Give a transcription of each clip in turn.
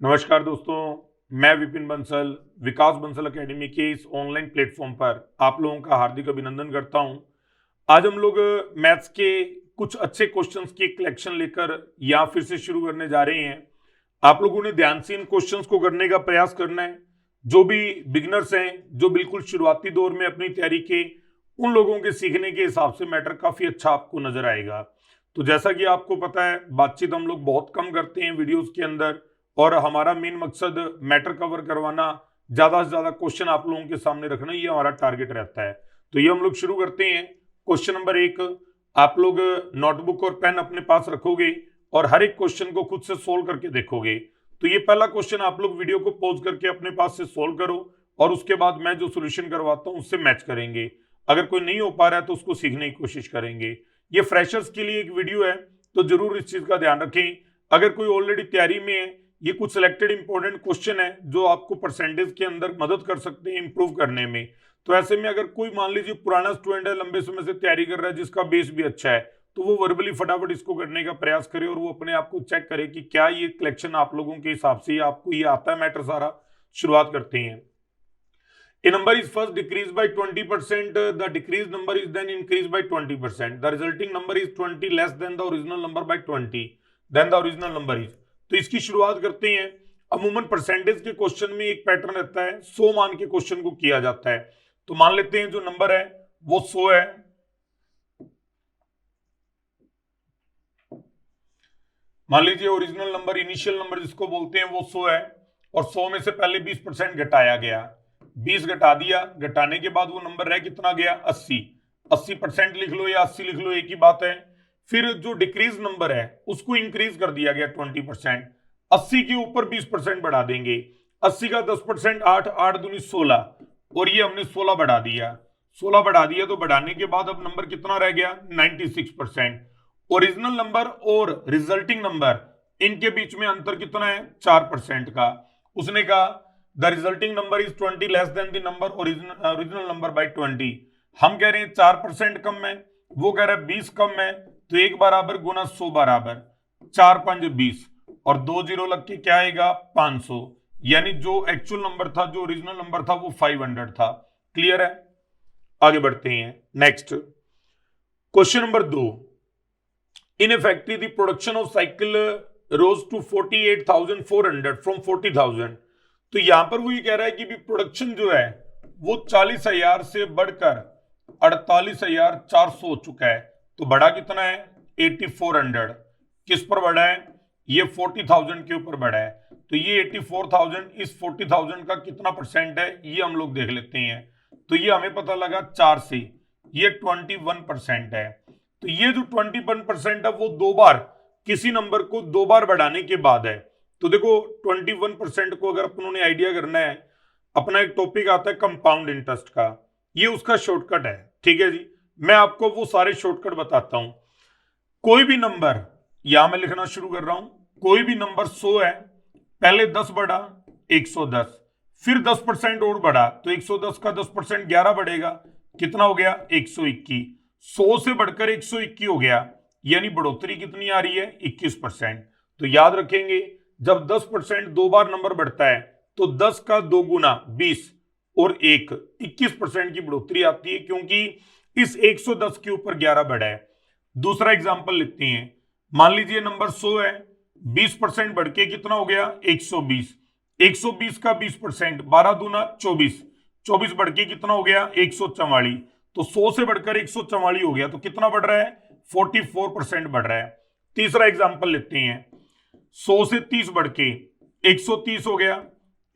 नमस्कार दोस्तों, मैं विपिन बंसल विकास बंसल एकेडमी के इस ऑनलाइन प्लेटफॉर्म पर आप लोगों का हार्दिक अभिनंदन करता हूं। आज हम लोग मैथ्स के कुछ अच्छे क्वेश्चंस की कलेक्शन लेकर या फिर से शुरू करने जा रहे हैं। आप लोगों ने ध्यान से इन क्वेश्चंस को करने का प्रयास करना है। जो भी बिगिनर्स हैं, जो बिल्कुल शुरुआती दौर में अपनी तैयारी के, उन लोगों के सीखने के हिसाब से मैटर काफी अच्छा आपको नजर आएगा। तो जैसा कि आपको पता है, बातचीत हम लोग बहुत कम करते हैं वीडियोस के अंदर, और हमारा मेन मकसद मैटर कवर करवाना, ज्यादा से ज्यादा क्वेश्चन आप लोगों के सामने रखना, ये हमारा टारगेट रहता है। तो ये हम लोग शुरू करते हैं। क्वेश्चन नंबर 1, आप लोग नोटबुक और पेन अपने पास रखोगे और हर एक क्वेश्चन को खुद से सोल्व करके देखोगे। तो ये पहला क्वेश्चन आप लोग वीडियो को पॉज करके अपने पास से सोल्व करो और उसके बाद मैं जो सोल्यूशन करवाता हूं उससे मैच करेंगे। अगर कोई नहीं हो पा रहा है तो उसको सीखने की कोशिश करेंगे। ये फ्रेशर्स के लिए एक वीडियो है, तो जरूर इस चीज का ध्यान रखें। अगर कोई ऑलरेडी तैयारी में है, ये कुछ सिलेक्टेड इंपॉर्टेंट क्वेश्चन है जो आपको परसेंटेज के अंदर मदद कर सकते हैं इंप्रूव करने में। तो ऐसे में अगर कोई मान लीजिए पुराना स्टूडेंट है, लंबे समय से तैयारी कर रहा है, जिसका बेस भी अच्छा है, तो वो वर्बली फटाफट इसको करने का प्रयास करे और वो अपने आप को चेक करे कि क्या ये कलेक्शन आप लोगों के हिसाब से आपको ये आता है मैटर सारा। शुरुआत करते हैं। A number is first decreased by 20%, the decreased number is then increased by 20%. The resulting number is 20 less than the original number by 20. Then the original number is. तो इसकी शुरुआत करते हैं। अमूमन परसेंटेज के क्वेश्चन में एक पैटर्न रहता है, 100 मान के क्वेश्चन को किया जाता है। तो मान लेते हैं जो नंबर है वो 100 है। मान लीजिए ओरिजिनल नंबर, इनिशियल नंबर जिसको बोलते हैं, वो 100 है और 100 में से पहले 20% घटाया गया। 20 घटा दिया, घटाने के बाद वो नंबर रह कितना गया? 80। 80% लिख लो या 80 लिख लो, एक ही बात है। फिर जो डिक्रीज नंबर है उसको इंक्रीज कर दिया गया 20%। 80 के ऊपर 20% बढ़ा देंगे। 80 का 10%, 8, 8 दूनी 16, और ये हमने 16 बढ़ा दिया। 16 बढ़ा दिया तो बढ़ाने के बाद अब नंबर कितना रह गया? 96%। ओरिजिनल नंबर और रिजल्टिंग नंबर, इनके बीच में अंतर कितना है? 4% का। उसने कहा the resulting number is 20 less than the number original number by 20। हम कह रहे हैं 4% कम है, वो कह रहा है 20 कम है। तो 1 बराबर गुना 100 बराबर 4 5 20, और 2 जीरो लग के क्या आएगा? 500। यानी जो एक्चुअल नंबर था, जो ओरिजिनल नंबर था, वो 500 था। क्लियर है? आगे बढ़ते हैं। Next question number 2। In a factory, the production of cycle rose to 48,400 from 40,000। तो यहां पर वो ये कह रहा है कि भी प्रोडक्शन जो है वो 40,000 से बढ़कर 48,400 हो चुका है। तो बढ़ा कितना है? 8400। किस पर बढ़ा है? ये 40,000 के ऊपर बढ़ा है। तो ये 84,000 इस 40,000 का कितना परसेंट है, ये हम लोग देख लेते हैं। तो ये हमें पता लगा 4 से, ये 21% है। तो ये जो 21% है वो दो बार, किसी नंबर को दो बार बढ़ाने के बाद है। तो देखो 21% को अगर अपन ने आइडिया करना है, अपना एक टॉपिक आता है कंपाउंड इंटरेस्ट का, ये उसका शॉर्टकट है। ठीक है जी, मैं आपको वो सारे शॉर्टकट बताता हूं। कोई भी नंबर, यहां मैं लिखना शुरू कर रहा हूं, कोई भी नंबर 100 है, पहले 10 बढ़ा 110, फिर 10% और बढ़ा तो 110 का 10% 11 बढ़ेगा, कितना हो गया? 121। 100 से बढ़कर 121 हो गया, यानी बढ़ोतरी कितनी आ रही है? 21%। तो याद रखेंगे, जब 10% दो बार नंबर बढ़ता है तो 10 का 2 गुना 20 और 1 21% की बढ़ोतरी आती है, क्योंकि इस 110 के ऊपर 11 बढ़ा है। दूसरा एग्जांपल लिखते हैं। मान लीजिए नंबर 100 है, 20% बढ़ के कितना हो गया? 120। 120 का 20%, 12 दूना 24, 24 बढ़ के कितना हो गया? 144। तो 100 से बढ़कर 144 हो गया, तो कितना बढ़ रहा है? 44% बढ़ रहा है। तीसरा एग्जांपल लेते हैं। 100 से 30 बढ़ के 130 हो गया,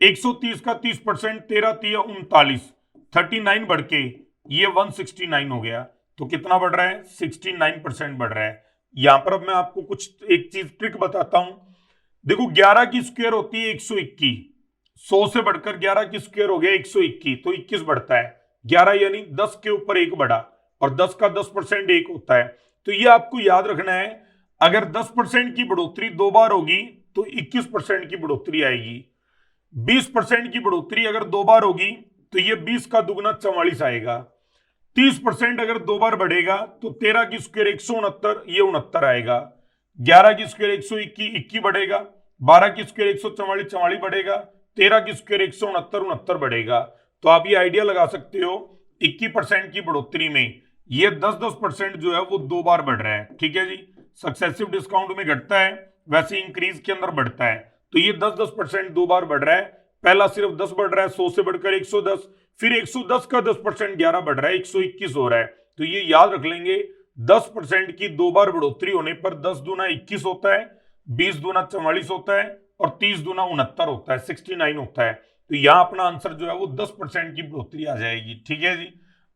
130 का 30%, 13 तिया 39, 39 बढ़ के ये 169 हो गया। तो कितना बढ़ रहा है? 69% बढ़ रहा है। यहां पर अब मैं आपको कुछ एक चीज ट्रिक बताता हूं। देखो 11 की स्क्वायर होती है 121, 100 से बढ़कर 11 की स्क्वायर हो गया 121, तो 21 बढ़ता है। 11 यानी 10 के ऊपर 1 बढ़ा, और 10 का 10% 1 होता है। तो ये आपको याद रखना है, अगर 10% की बढ़ोतरी दो बार होगी तो 21% की बढ़ोतरी आएगी। 20% की बढ़ोतरी अगर दो बार होगी तो ये 20 का दुगना 44 आएगा। 30% अगर दो बार बढ़ेगा तो 13 की स्क्वायर 169, ये 69 आएगा। 11 की स्क्वायर 121, 21 बढ़ेगा, 12 की स्क्वायर 144 44 बढ़ेगा, 13 की स्क्वायर 169 69 बढ़ेगा। तो आप ये आइडिया लगा सकते हो 21% की बढ़ोतरी में ये 10% जो है वो 2 बार बढ़ रहा है। ठीक है जी, सक्सेसिव डिस्काउंट में घटता है, वैसे इंक्रीज के अंदर बढ़ता है। तो ये 10% 2 बार बढ़ रहा है। पहला सिर्फ 10 बढ़ रहा है, 100 से बढ़कर 110, फिर 110 का 10% 11 बढ़ रहा है, 121 हो रहा है। तो ये याद रख लेंगे, 10% की 2 बार बढ़ोतरी होने पर 10 दूना 21 होता है, 20 दूना 44 होता है और 30 दूना 69 होता है, 69 होता है। तो यहाँ अपना आंसर जो है वो 10% की बढ़ोतरी आ जाएगी। ठीक है जी,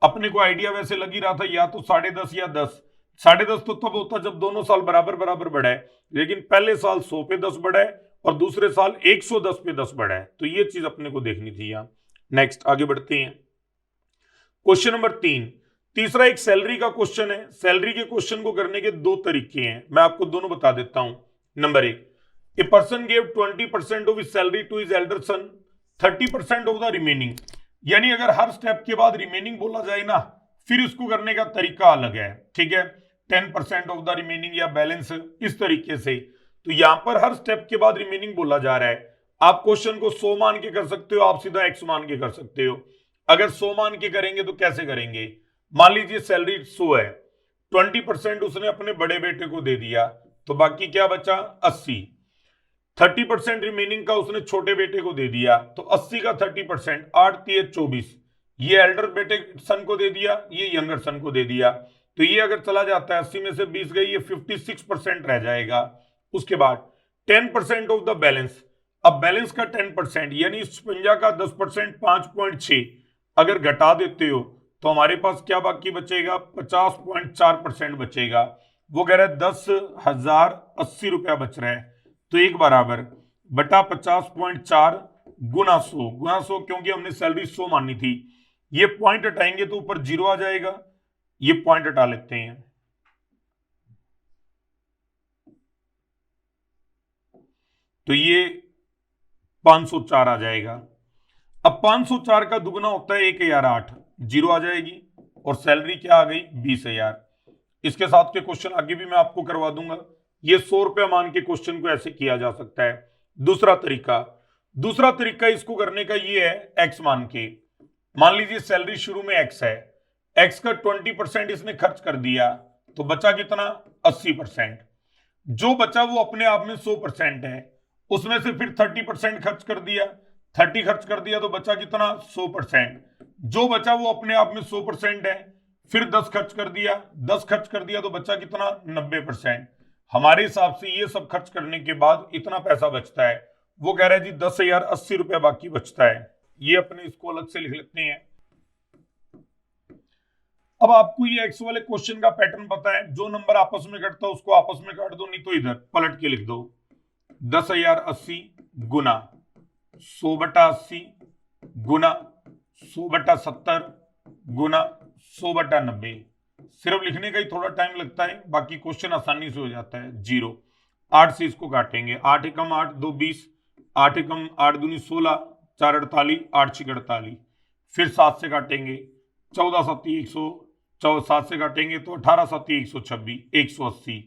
अपने को आइडिया वैसे लग ही रहा था या तो 10.5 या 10। 10.5 तो तब होता जब दोनों साल बराबर बराबर बढ़ा है, लेकिन पहले साल 100 पे 10 बढ़ा है और दूसरे साल 110 पे 10 बढ़ा है। तो ये चीज अपने को देखनी थी यहाँ। नेक्स्ट आगे बढ़ते हैं। क्वेश्चन नंबर 3, तीसरा एक सैलरी का क्वेश्चन है। सैलरी के क्वेश्चन को करने के 2 तरीके हैं, मैं आपको दोनों बता देता हूं। Number 1, a person gave 20% of his salary to his elder son, 30% of the remaining. यानी अगर हर स्टेप के बाद रिमेनिंग बोला जाए ना, फिर इसको करने का तरीका अलग है। ठीक है, 10% ऑफ द रिमेनिंग या बैलेंस, इस तरीके से। तो यहां पर हर स्टेप के बाद रिमेनिंग बोला जा रहा है। आप क्वेश्चन को 100 मान के कर सकते हो, आप सीधा x मान के कर सकते हो। अगर 100 मान के करेंगे तो कैसे करेंगे? मान लीजिए सैलरी 100 है, 20% उसने अपने बड़े बेटे को दे दिया, तो बाकी क्या बचा? 80। 30% रिमेनिंग का उसने छोटे बेटे को दे दिया, तो 80 का 30%, 8 3 24। ये एल्डर बेटे सन को दे दिया, ये यंगर सन को दे दिया। तो ये अगर चला जाता है, 80 में से 20 गई, ये 56% रह जाएगा। उसके बाद 10% ऑफ द बैलेंस। अब बैलेंस का 10% यानी 56 का 10%, 5.6 अगर घटा देते हो तो हमारे पास क्या बाकी बचेगा? 50.4% बचेगा। वो कह रहा है 10,080 रुपया बच रहा है। तो एक बराबर बटा 50.4 गुना 100 क्योंकि हमने सैलरी 100 मानी थी। ये पॉइंट हटाएंगे तो ऊपर 0 आ जाएगा, ये पॉइंट हटा लेते हैं। तो ये 504 आ जाएगा। अब 504 का दुगना होता है 1008, 0 आ जाएगी और सैलरी क्या आ गई? 20,000। इसके साथ के क्वेश्चन आगे भी मैं आपको करवा दूंगा। ये 100 रुपया मान के क्वेश्चन को ऐसे किया जा सकता है। दूसरा तरीका इसको करने का ये है, एक्स मान के। मान लीजिए सैलरी शुरू में एक्स है, एक्स का 20% इसने खर्च कर दिया, तो बचा कितना? 80%। जो बचा वो अपने आप में 100% है, उसमें से फिर 30% खर्च कर दिया, 30 खर्च कर दिया तो बचा कितना? 100%। जो बचा वो अपने आप में 100% है, फिर 10 खर्च कर दिया, 10 खर्च कर दिया तो बचा कितना? 90%। हमारे हिसाब से ये सब खर्च करने के बाद इतना पैसा बचता है। वो कह रहा है जी 10,080 रुपया बाकी बचता है। ये अपने इसको अलग से लिख लेते हैं। अब आपको ये एक्स वाले क्वेश्चन का पैटर्न पता है, जो नंबर आपस में कटता है उसको आपस में काट दो, नहीं तो इधर पलट के लिख दो। 10,080 गुना 100/80 गुना 100/70 गुना 100/90। सिर्फ लिखने का ही थोड़ा टाइम लगता है, बाकी क्वेश्चन आसानी से हो जाता है। 0 8 से इसको काटेंगे, 8 एकम 8 2 20, 8 एकम 8 दूनी 16, 4 48, 8 6 48। फिर 7 से काटेंगे, 14 7 100, 7 से काटेंगे तो 18 7 126, 180।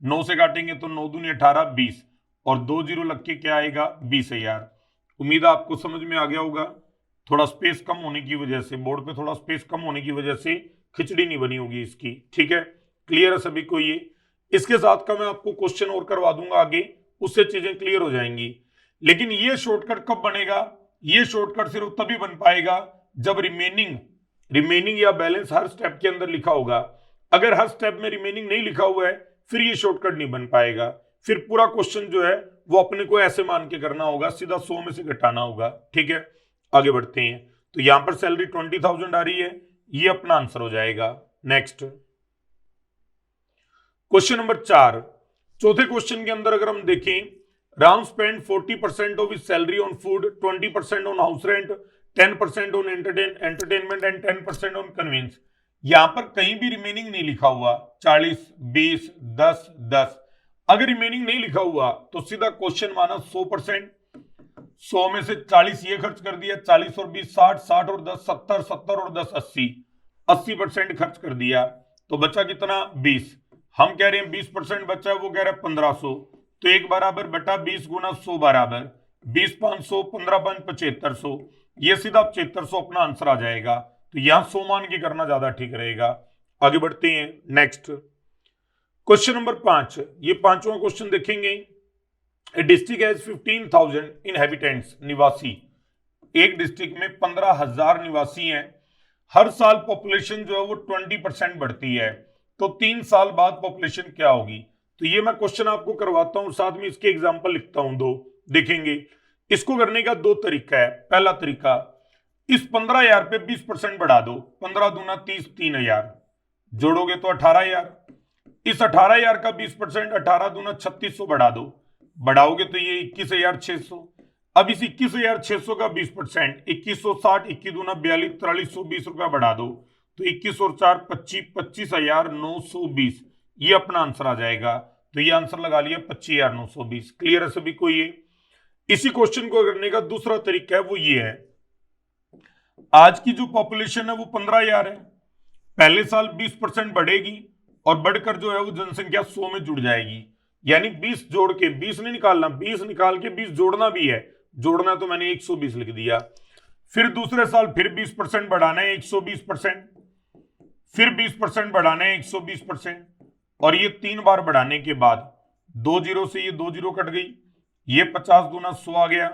9 से काटेंगे तो 9 दूनी 18 20 और 2 0 लग के क्या आएगा? 20,000। उम्मीद है आपको समझ में आ गया होगा। थोड़ा स्पेस कम होने की वजह से, बोर्ड पे थोड़ा स्पेस कम होने की वजह से खिचड़ी नहीं बनी होगी इसकी। ठीक है, क्लियर है सभी को? ये इसके साथ का मैं आपको क्वेश्चन और करवा दूंगा आगे, उससे चीजें क्लियर हो जाएंगी। लेकिन ये शॉर्टकट कब बनेगा? ये शॉर्टकट सिर्फ तभी बन पाएगा जब रिमेनिंग या बैलेंस हर स्टेप के अंदर लिखा होगा। अगर हर स्टेप में रिमेनिंग नहीं लिखा हुआ है फिर ये शॉर्टकट नहीं बन पाएगा। फिर पूरा क्वेश्चन जो है वो अपने को ऐसे मान के करना होगा, सीधा 100 में से घटाना होगा। ठीक है, आगे बढ़ते हैं। तो यहां पर सैलरी 20,000 आ रही है, ये अपना आंसर हो जाएगा। Next question number 4। चौथे क्वेश्चन के अंदर अगर हम देखें, Ram spend 40% of his salary on food, 20% on house rent, 10% on entertainment and 10% on conveyance. यहां पर कहीं भी रिमेनिंग नहीं लिखा हुआ, 40 20 10 10। अगर रिमेनिंग नहीं लिखा हुआ तो सीधा क्वेश्चन माना 100%। 100 में से 40 ये खर्च कर दिया, 40 और 20 60, 60 और 10 70, 70 और 10 80, 80% खर्च कर दिया तो बचा कितना? 20। हम कह रहे हैं 20% बचा है, वो कह रहा है 1500, तो 1 बराबर बटा 20 गुना 100 बराबर 20 500 15 5 7500, ये सीधा 7500 अपना आंसर आ जाएगा। तो यहां 100 मान के करना ज्यादा ठीक रहेगा। आगे बढ़ते हैं नेक्स्ट क्वेश्चन नंबर 5। ये पांचवा क्वेश्चन देखेंगे। ए डिस्ट्रिक्ट हैज 15,000 इनहेबिटेंट्स, निवासी। एक डिस्ट्रिक्ट में 15,000 निवासी हैं। हर साल पॉपुलेशन जो है वो 20% बढ़ती है, तो 3 साल बाद पॉपुलेशन क्या होगी? तो ये मैं क्वेश्चन आपको करवाता हूं, साथ में इसके एग्जांपल लिखता हूं दो। देखेंगे इसको करने का दो तरीका है। पहला तरीका, इस 15,000 पे 20% बढ़ा दो, 15 दूना 30, 3,000 जोड़ोगे तो 18,000। इस 18,000 का 20% 18 दूना 3600 बढ़ा दो, बढ़ाओगे तो ये 21,600। अब इस 21,600 का 20% 2160, 21 दूना 42, 4320 रुपया बढ़ा दो, तो 21 और 4 25, 25,920, ये अपना आंसर आ जाएगा। तो ये आंसर लगा लिया 25,920। क्लियर है सभी को? ये इसी क्वेश्चन को करने का दूसरा तरीका है, वो ये है। आज की जो पॉपुलेशन है वो 15,000 है। पहले साल 20% बढ़ेगी और बढ़कर जो है वो जनसंख्या 100 में जुड़ जाएगी। यानी 20 जोड़ के, 20 नहीं निकालना, 20 निकाल के 20 जोड़ना भी है। जोड़ना तो मैंने 120 लिख दिया। फिर दूसरे साल फिर 20% बढ़ाना है, 120%। फिर 20% बढ़ाना है, 120%। और ये 3 बार बढ़ाने के बाद 2 जीरो से ये 2 जीरो कट गई, ये 50 दूना 100 आ गया,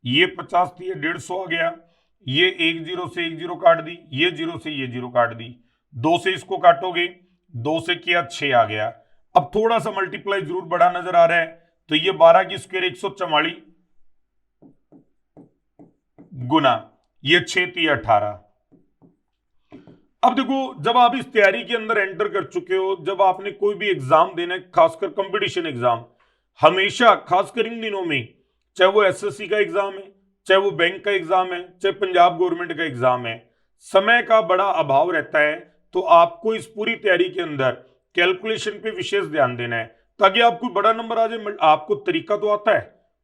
ये 50 थी, ये 150 आ गया, ये 1 जीरो से 1 जीरो काट दी, ये जीरो से ये जीरो काट दी, 2 से इसको काटोगे, 2 से किया 6 आ गया। अब थोड़ा सा मल्टीप्लाई जरूर बड़ा नजर आ रहा है, तो ये 12 की स्क्वायर 144 गुना ये 6 थी 18। अब देखो, जब आप इस तैयारी के अंदर एंटर कर चुके हो, जब आपने कोई भी एग्जाम देना है, खासकर कंपटीशन एग्जाम, हमेशा खासकर इन दिनों में, चाहे वो एसएससी का एग्जाम है, चाहे वो बैंक का एग्जाम है, चाहे पंजाब गवर्नमेंट का एग्जाम है, समय का बड़ा अभाव रहता है। तो आपको इस पूरी तैयारी के अंदर कैलकुलेशन पे विशेष ध्यान देना है, ताकि आपको बड़ा नंबर आ जाए। आपको तरीका तो आता है,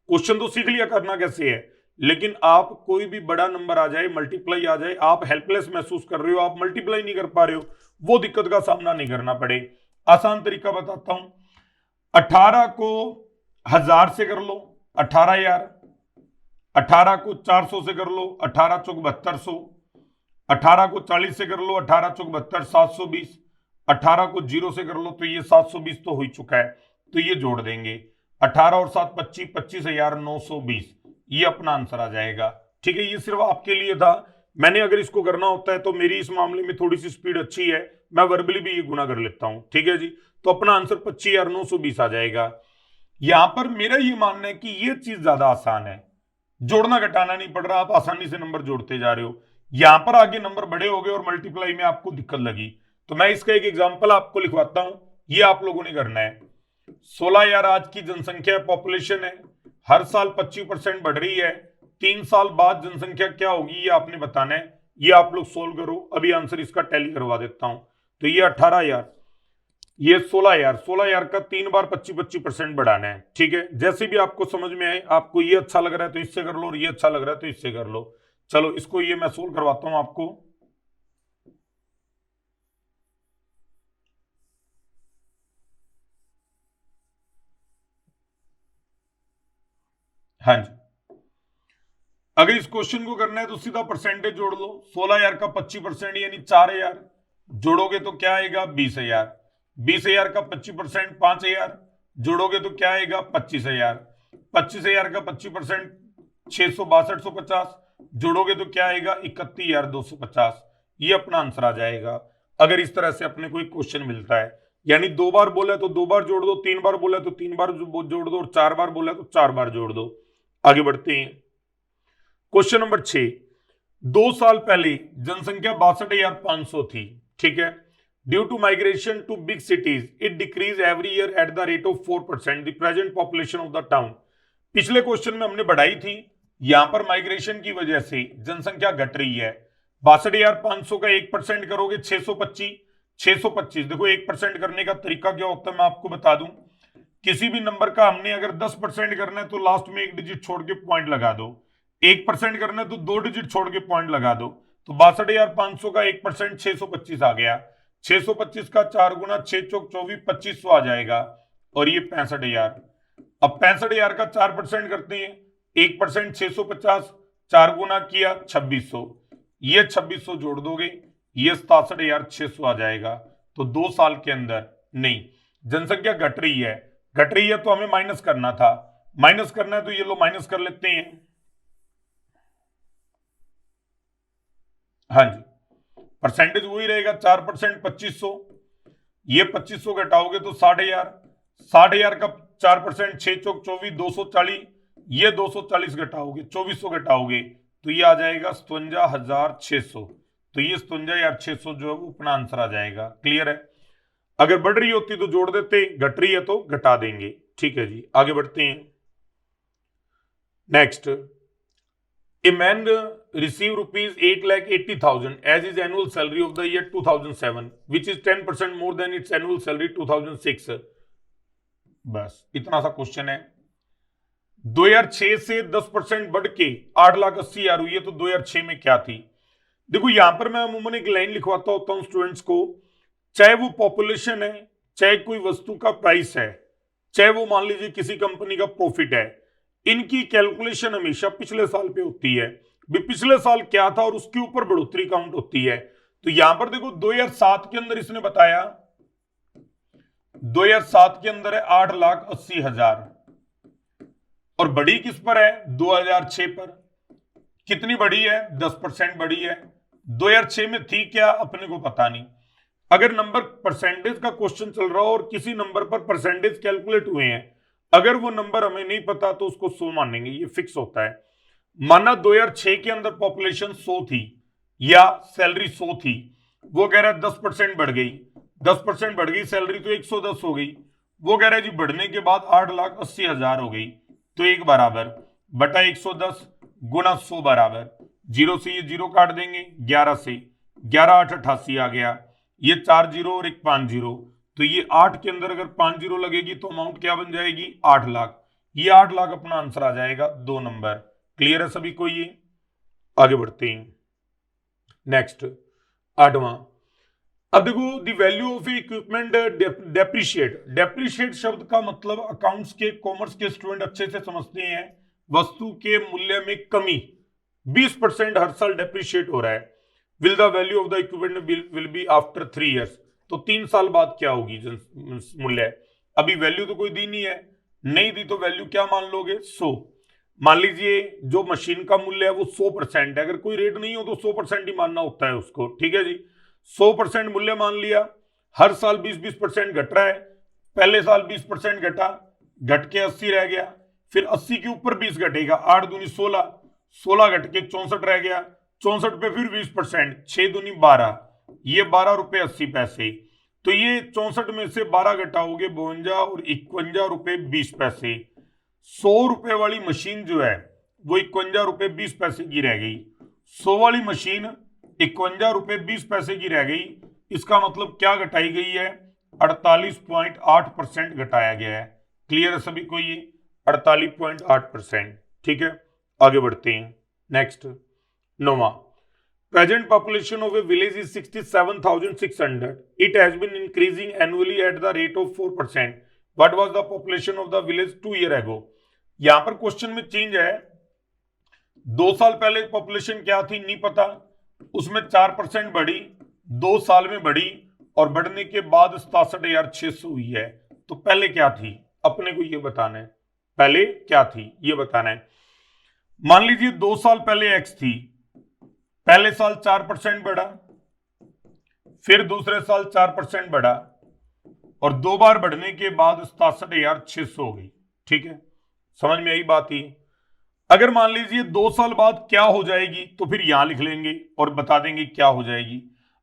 क्वेश्चन तो सीख लिया करना कैसे है, लेकिन आप कोई भी बड़ा नंबर आ जाए, मल्टीप्लाई आ जाए, आप हेल्पलेस महसूस कर रहे हो, आप मल्टीप्लाई नहीं कर पा रहे हो, वो दिक्कत का सामना नहीं करना पड़े। आसान तरीका बताता हूं। 18 को 1000 से कर लो 18,000, 18 को 400 से कर लो 18 चौक 7200, 18 को 40 से कर लो 18 चौक 72 720, 18 को 0 से कर लो तो ये 720 तो हो ही चुका है, तो ये जोड़ देंगे 18 और 7 25, 25,920, ये अपना आंसर आ जाएगा। ठीक है, ये सिर्फ आपके लिए था। मैंने अगर इसको करना होता है तो मेरी इस मामले में थोड़ी सी स्पीड अच्छी है, मैं वर्बली भी ये गुना कर लेता हूं। ठीक है जी, तो अपना आंसर 25,920 आ जाएगा। यहां पर मेरा ये मानना है कि ये चीज ज्यादा आसान है, जोड़ना घटाना नहीं पड़ रहा, आप आसानी से नंबर जोड़ते जा रहे हो। यहां पर आगे नंबर बड़े हो गए और मल्टीप्लाई में आपको दिक्कत लगी, तो मैं इसका एक एग्जांपल आपको लिखवाता हूं, ये आप लोगों ने करना है। 16,000 आज की जनसंख्या पॉपुलेशन है, हर साल 25% बढ़ रही है, 3 साल बाद जनसंख्या क्या होगी ये आपने बताना है। ये आप लोग सोल्व करो, अभी आंसर इसका टैली करवा देता हूं। तो ये 18,000, ये 16,000, 16,000 का 3 बार 25% बढ़ाना है। ठीक है, जैसे भी आपको समझ में आए, आपको ये अच्छा लग रहा है तो इससे कर लो, और ये अच्छा लग रहा है तो इससे कर लो। चलो इसको ये मैं सोल्व करवाता हूं आपको। हाँ जी, अगर इस क्वेश्चन को करना है तो सीधा परसेंटेज जोड़ लो। 16,000 का 25% यानी 4,000, जोड़ोगे तो क्या आएगा 20,000। 20,000 का 25% 5,000, जोड़ोगे तो क्या आएगा 25,000। 25,000 का 25% 662,150, जोड़ोगे तो क्या आएगा 31,250, ये अपना आंसर आ जाएगा। अगर इस तरह से अपने कोई क्वेश्चन मिलता है, यानी 2 बार बोला तो 2 बार जोड़ दो, 3 बार बोला तो 3 बार जोड़ दो, और 4 बार बोला तो 4 बार जोड़ दो। आगे बढ़ते हैं क्वेश्चन नंबर 6। 2 साल पहले जनसंख्या 62,500 थी। ठीक है, due to migration to big cities it decreases every year at the rate of 4%, the present population of the town. पिछले क्वेश्चन में हमने बढ़ाई थी, यहां पर माइग्रेशन की वजह से जनसंख्या घट रही है। 62,500 का 1% करोगे 625, 625। देखो 1% करने का तरीका क्या होता है मैं आपको बता दूं। किसी भी नंबर का हमने अगर 10% करना है तो लास्ट में 1 डिजिट छोड़ के पॉइंट लगा दो, 1% करना है तो 2 डिजिट छोड़ के पॉइंट लगा दो। तो 62,500 का 1% 625 आ गया। 625 का 4 गुना 6 चौक 24, 2500 आ जाएगा, और ये 65,000। अब 65,000 का 4% करते हैं, 1% 650, 4 गुना किया 2600, ये 2600 जोड़ दोगे, ये 67,600 आ जाएगा। तो 2 साल के अंदर नहीं, जनसंख्या घट रही है तो हमें माइनस करना था, माइनस करना है तो ये लो माइनस कर लेते हैं। हाँ जी, परसेंटेज वही रहेगा 4%, 2500, ये 2500 घटाओगे तो 60,000, 60,000 का 4%, 6 चौक 24, 240, ये 240 घटाओगे, 2400 घटाओगे तो ये आ जाएगा 57,600। तो ये 57,600 जो है वो अपना आंसर आ जाएगा। क्लियर है? अगर बढ़ रही होती तो जोड़ देते, घट रही है तो घटा देंगे। ठीक है जी, आगे बढ़ते हैं। Next, a man receive rupees 8,80,000 as is annual salary of the year 2007 which is 10% more than its annual salary 2006। बस इतना सा क्वेश्चन है। 2006 से 10% बढ़ के 8,80,000 हुई है, तो 2006 में क्या थी? देखो यहां पर मैं अमूमन एक लाइन लिखवाता होता हूं स्टूडेंट्स को, चाहे वो पॉपुलेशन है, चाहे कोई वस्तु का प्राइस है, चाहे वो मान लीजिए किसी कंपनी का प्रॉफिट है, इनकी कैलकुलेशन हमेशा पिछले साल पे होती है। भी पिछले साल क्या था और उसके ऊपर बढ़ोतरी काउंट होती है। तो यहां पर देखो 2007 के अंदर इसने बताया, 2007 के अंदर है 8,80,000 और बड़ी किस पर है? 2006 पर। कितनी बड़ी है? 10% बड़ी है। 2006 में थी क्या अपने को पता नहीं। अगर नंबर परसेंटेज का क्वेश्चन चल रहा हो और किसी नंबर पर परसेंटेज कैलकुलेट हुए हैं, अगर वो नंबर हमें नहीं पता तो उसको 100 मानेंगे, ये फिक्स होता है। माना 2006 के अंदर पॉपुलेशन 100 थी या सैलरी 100 थी, वो कह रहा है 10% बढ़ गई, 10% बढ़ गई सैलरी तो 110 हो गई। वो कह रहा है जी बढ़ने के बाद 8,80,000 हो गई, तो एक बराबर बटा 110 गुना 100 बराबर, जीरो से ये जीरो काट देंगे, 11 से 11 8 88 आ गया, ये 4 जीरो और एक 5 जीरो, तो ये 8 के अंदर अगर 5 जीरो लगेगी तो अमाउंट क्या बन जाएगी? 8 लाख। ये 8 लाख अपना आंसर आ जाएगा, 2 नंबर। क्लियर है सभी को? ये आगे बढ़ते हैं। नेक्स्ट, 8वां। अब देखो the value of equipment depreciate. Depreciate शब्द का मतलब अकाउंट्स के, कॉमर्स के स्टूडेंट अच्छे से समझते हैं, वस्तु के मूल्य में कमी। 20% हर साल डेप्रिशिएट हो रहा है। Will the value of the equipment will be after 3 years. तो 3 साल बाद क्या होगी मूल्य? अभी वैल्यू तो कोई दी नहीं है, नहीं दी तो वैल्यू क्या मान लोगे? 100। मान लीजिए जो मशीन का मूल्य है वो 100% है, अगर कोई रेट नहीं हो तो 100% ही मानना होता है उसको। ठीक है जी, 100% मूल्य मान लिया, हर साल 20% घट रहा है। पहले साल 20% घटा, घट के 80 रह गया, फिर 80 के ऊपर 20 घटेगा, 8 दूनी 16, 16 घट के 64 रह गया, 64 पे फिर 20%, 6 दूनी 12, ये 12 रुपए 80 पैसे। तो ये 64 में से 12 घटाओगे 52 और 51 रुपए 20 पैसे। 100 रुपए वाली मशीन जो है वो 51 रुपए 20 पैसे की रह गई। 100 वाली मशीन 51 रुपए 20 पैसे की रह गई। इसका मतलब क्या घटाई गई है? 48.8% घटाया गया है। क्लियर है सभी को? ये 48.8%। ठीक है, आगे बढ़ते हैं। Next, 9वां। Present population of a village is 67,600. It has been increasing annually at the rate of 4%. What was the population of the village 2 years ago? यहां पर क्वेश्चन में चेंज है। 2 साल पहले पॉपुलेशन क्या थी नहीं पता, उसमें 4% बढ़ी, 2 साल में बढ़ी और बढ़ने के बाद 67,600 हुई है। तो पहले क्या थी अपने को ये बताना है, पहले क्या थी ये बताना है। मान लीजिए 2 साल पहले एक्स थी, पहले साल 4% बढ़ा, फिर दूसरे साल 4% बढ़ा और 2 बार बढ़ने के बाद 67,600 हो गई। ठीक है, समझ में आई बात? ही अगर मान लीजिए 2 साल बाद क्या हो जाएगी तो फिर यहां लिख लेंगे और बता देंगे क्या हो जाएगी।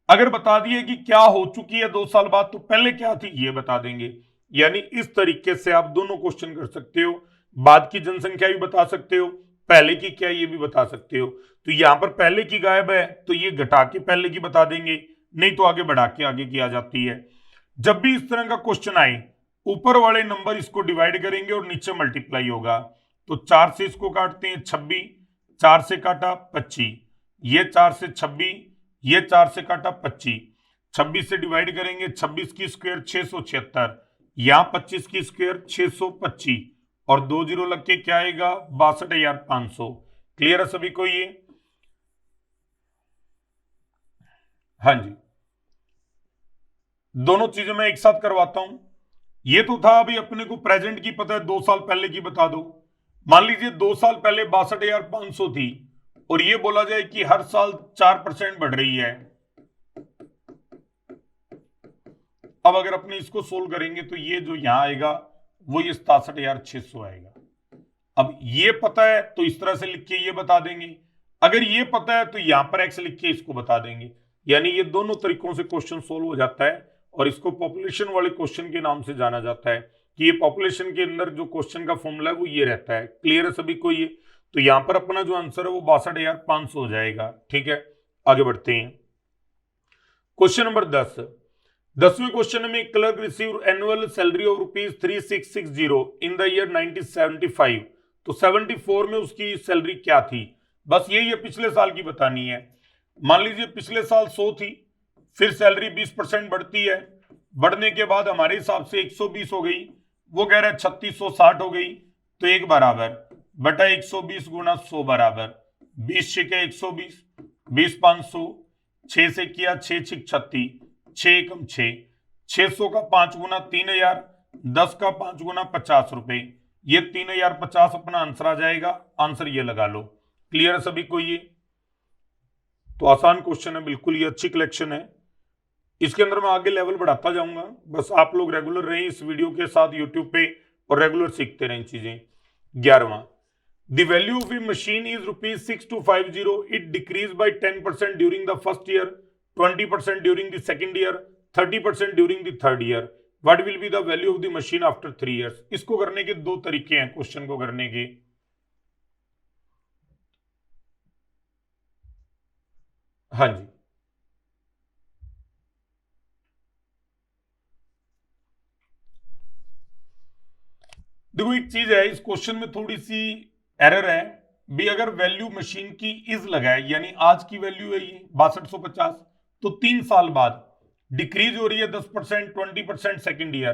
अगर बता दिए कि क्या हो चुकी है 2 साल बाद तो पहले क्या थी ये बता देंगे। यानी इस तरीके से आप दोनों क्वेश्चन कर सकते हो, बाद की जनसंख्या भी बता सकते हो, पहले की क्या ये भी बता सकते हो। तो यहां पर पहले की गायब है तो ये घटा के पहले की बता देंगे, नहीं तो आगे बढ़ा के आगे की आ जाती है। जब भी इस तरह का क्वेश्चन आए ऊपर वाले नंबर इसको डिवाइड करेंगे और नीचे मल्टीप्लाई होगा। तो 4 से इसको काटते हैं 26, 4 से काटा 25, ये 4 से 26, ये 4 से काटा 25, 26 से डिवाइड करेंगे, 26 की स्क्वायर 676, यहां 25 की स्क्वायर 625 और 2 जीरो लग के क्या आएगा 62,500। क्लियर है सभी को ये? हाँ जी, दोनों चीजें मैं एक साथ करवाता हूं। ये तो था अभी अपने को प्रेजेंट की पता है, 2 साल पहले की बता दो। मान लीजिए 2 साल पहले 62,500 थी और ये बोला जाए कि हर साल 4% बढ़ रही है। अब अगर अपने इसको सोल्व करेंगे तो ये जो यहां आएगा वो ये 67,600 आएगा। अब ये पता है तो इस तरह से लिख के ये बता देंगे, अगर ये पता है तो यहां पर एक्स लिख के इसको बता देंगे। यानी ये दोनों तरीकों से क्वेश्चन सोल्व हो जाता है और इसको पॉपुलेशन वाले क्वेश्चन के नाम से जाना जाता है कि ये पॉपुलेशन के अंदर जो क्वेश्चन का फॉर्मूला है वो ये रहता है। क्लियर है सभी को ये? तो यहां पर अपना जो आंसर है वो 62,500 हो जाएगा। ठीक है, आगे बढ़ते हैं। क्वेश्चन नंबर 10, 10वें क्वेश्चन में clerk receive annual salary of ₹3660 in the year 1975। तो 74 में उसकी सैलरी क्या थी? बस यही है, पिछले साल की बतानी है। मान लीजिए पिछले साल 100 थी, फिर सैलरी 20% बढ़ती है, बढ़ने के बाद हमारे हिसाब से 120 हो गई, वो कह रहा है 3660 हो गई। तो 1 बराबर बटा 120 गुना 100 बराबर 20 छिके 120, 20 500, 6 से किया 6 छिक 36, 6 एकम 6, 600 का 5 गुना 3000, 10 का 5 गुना 50 रुपए, ये 3050 अपना आंसर आ जाएगा। आंसर ये लगा लो। क्लियर है सभी को ये? तो आसान क्वेश्चन है बिल्कुल, ये अच्छी कलेक्शन है। इसके अंदर मैं आगे लेवल बढ़ाता जाऊंगा, बस आप लोग रेगुलर रहें इस वीडियो के साथ यूट्यूब पे और रेगुलर सीखते रहें चीजें। 11वां, the value of a machine is ₹6250, it decreases by 10% during the first year, 20% during the second year, 30% during the third year. What will be the value of the machine after 3 years? इसको करने के दो तरीके हैं question को करने के। हाँ जी, देखो एक चीज है, इस क्वेश्चन में थोड़ी सी एरर है भी। अगर वैल्यू मशीन की इज लगाए, यानी आज की वैल्यू है ये 6250, तो 3 साल बाद डिक्रीज हो रही है 10%, 20% second year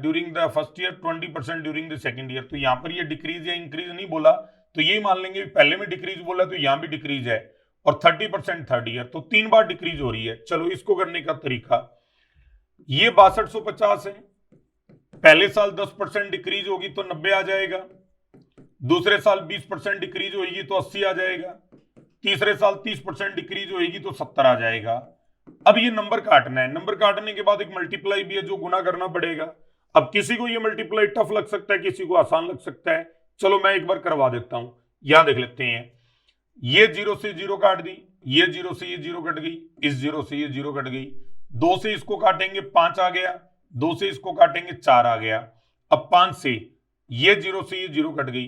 during the first year, 20% during the second year. तो यहां पर ये डिक्रीज या इंक्रीज नहीं बोला, तो ये मान लेंगे पहले में डिक्रीज बोला तो यहां भी डिक्रीज है, और 30% थर्ड ईयर, तो 3 बार डिक्रीज हो रही है। चलो इसको करने का तरीका, ये 6250 है, पहले साल 10% डिक्रीज होगी तो 90 आ जाएगा, दूसरे साल 20% डिक्रीज होगी तो 80 आ जाएगा, तीसरे साल 30% डिक्रीज होगी तो 70 आ जाएगा। अब ये नंबर काटना है, नंबर काटने के बाद एक मल्टीप्लाई भी है जो गुना करना पड़ेगा। अब किसी को ये मल्टीप्लाई टफ लग सकता है, किसी को आसान लग सकता है, चलो मैं एक बार करवा देता हूं। यहां देख लेते हैं, ये 0 से 0 काट दी, ये 0 से ये 0 कट गई, इस 0 से ये 0 कट गई, 2 से इसको काटेंगे 5 आ गया, 2 से इसको काटेंगे 4 आ गया। अब 5 से ये 0 से ये 0 कट गई,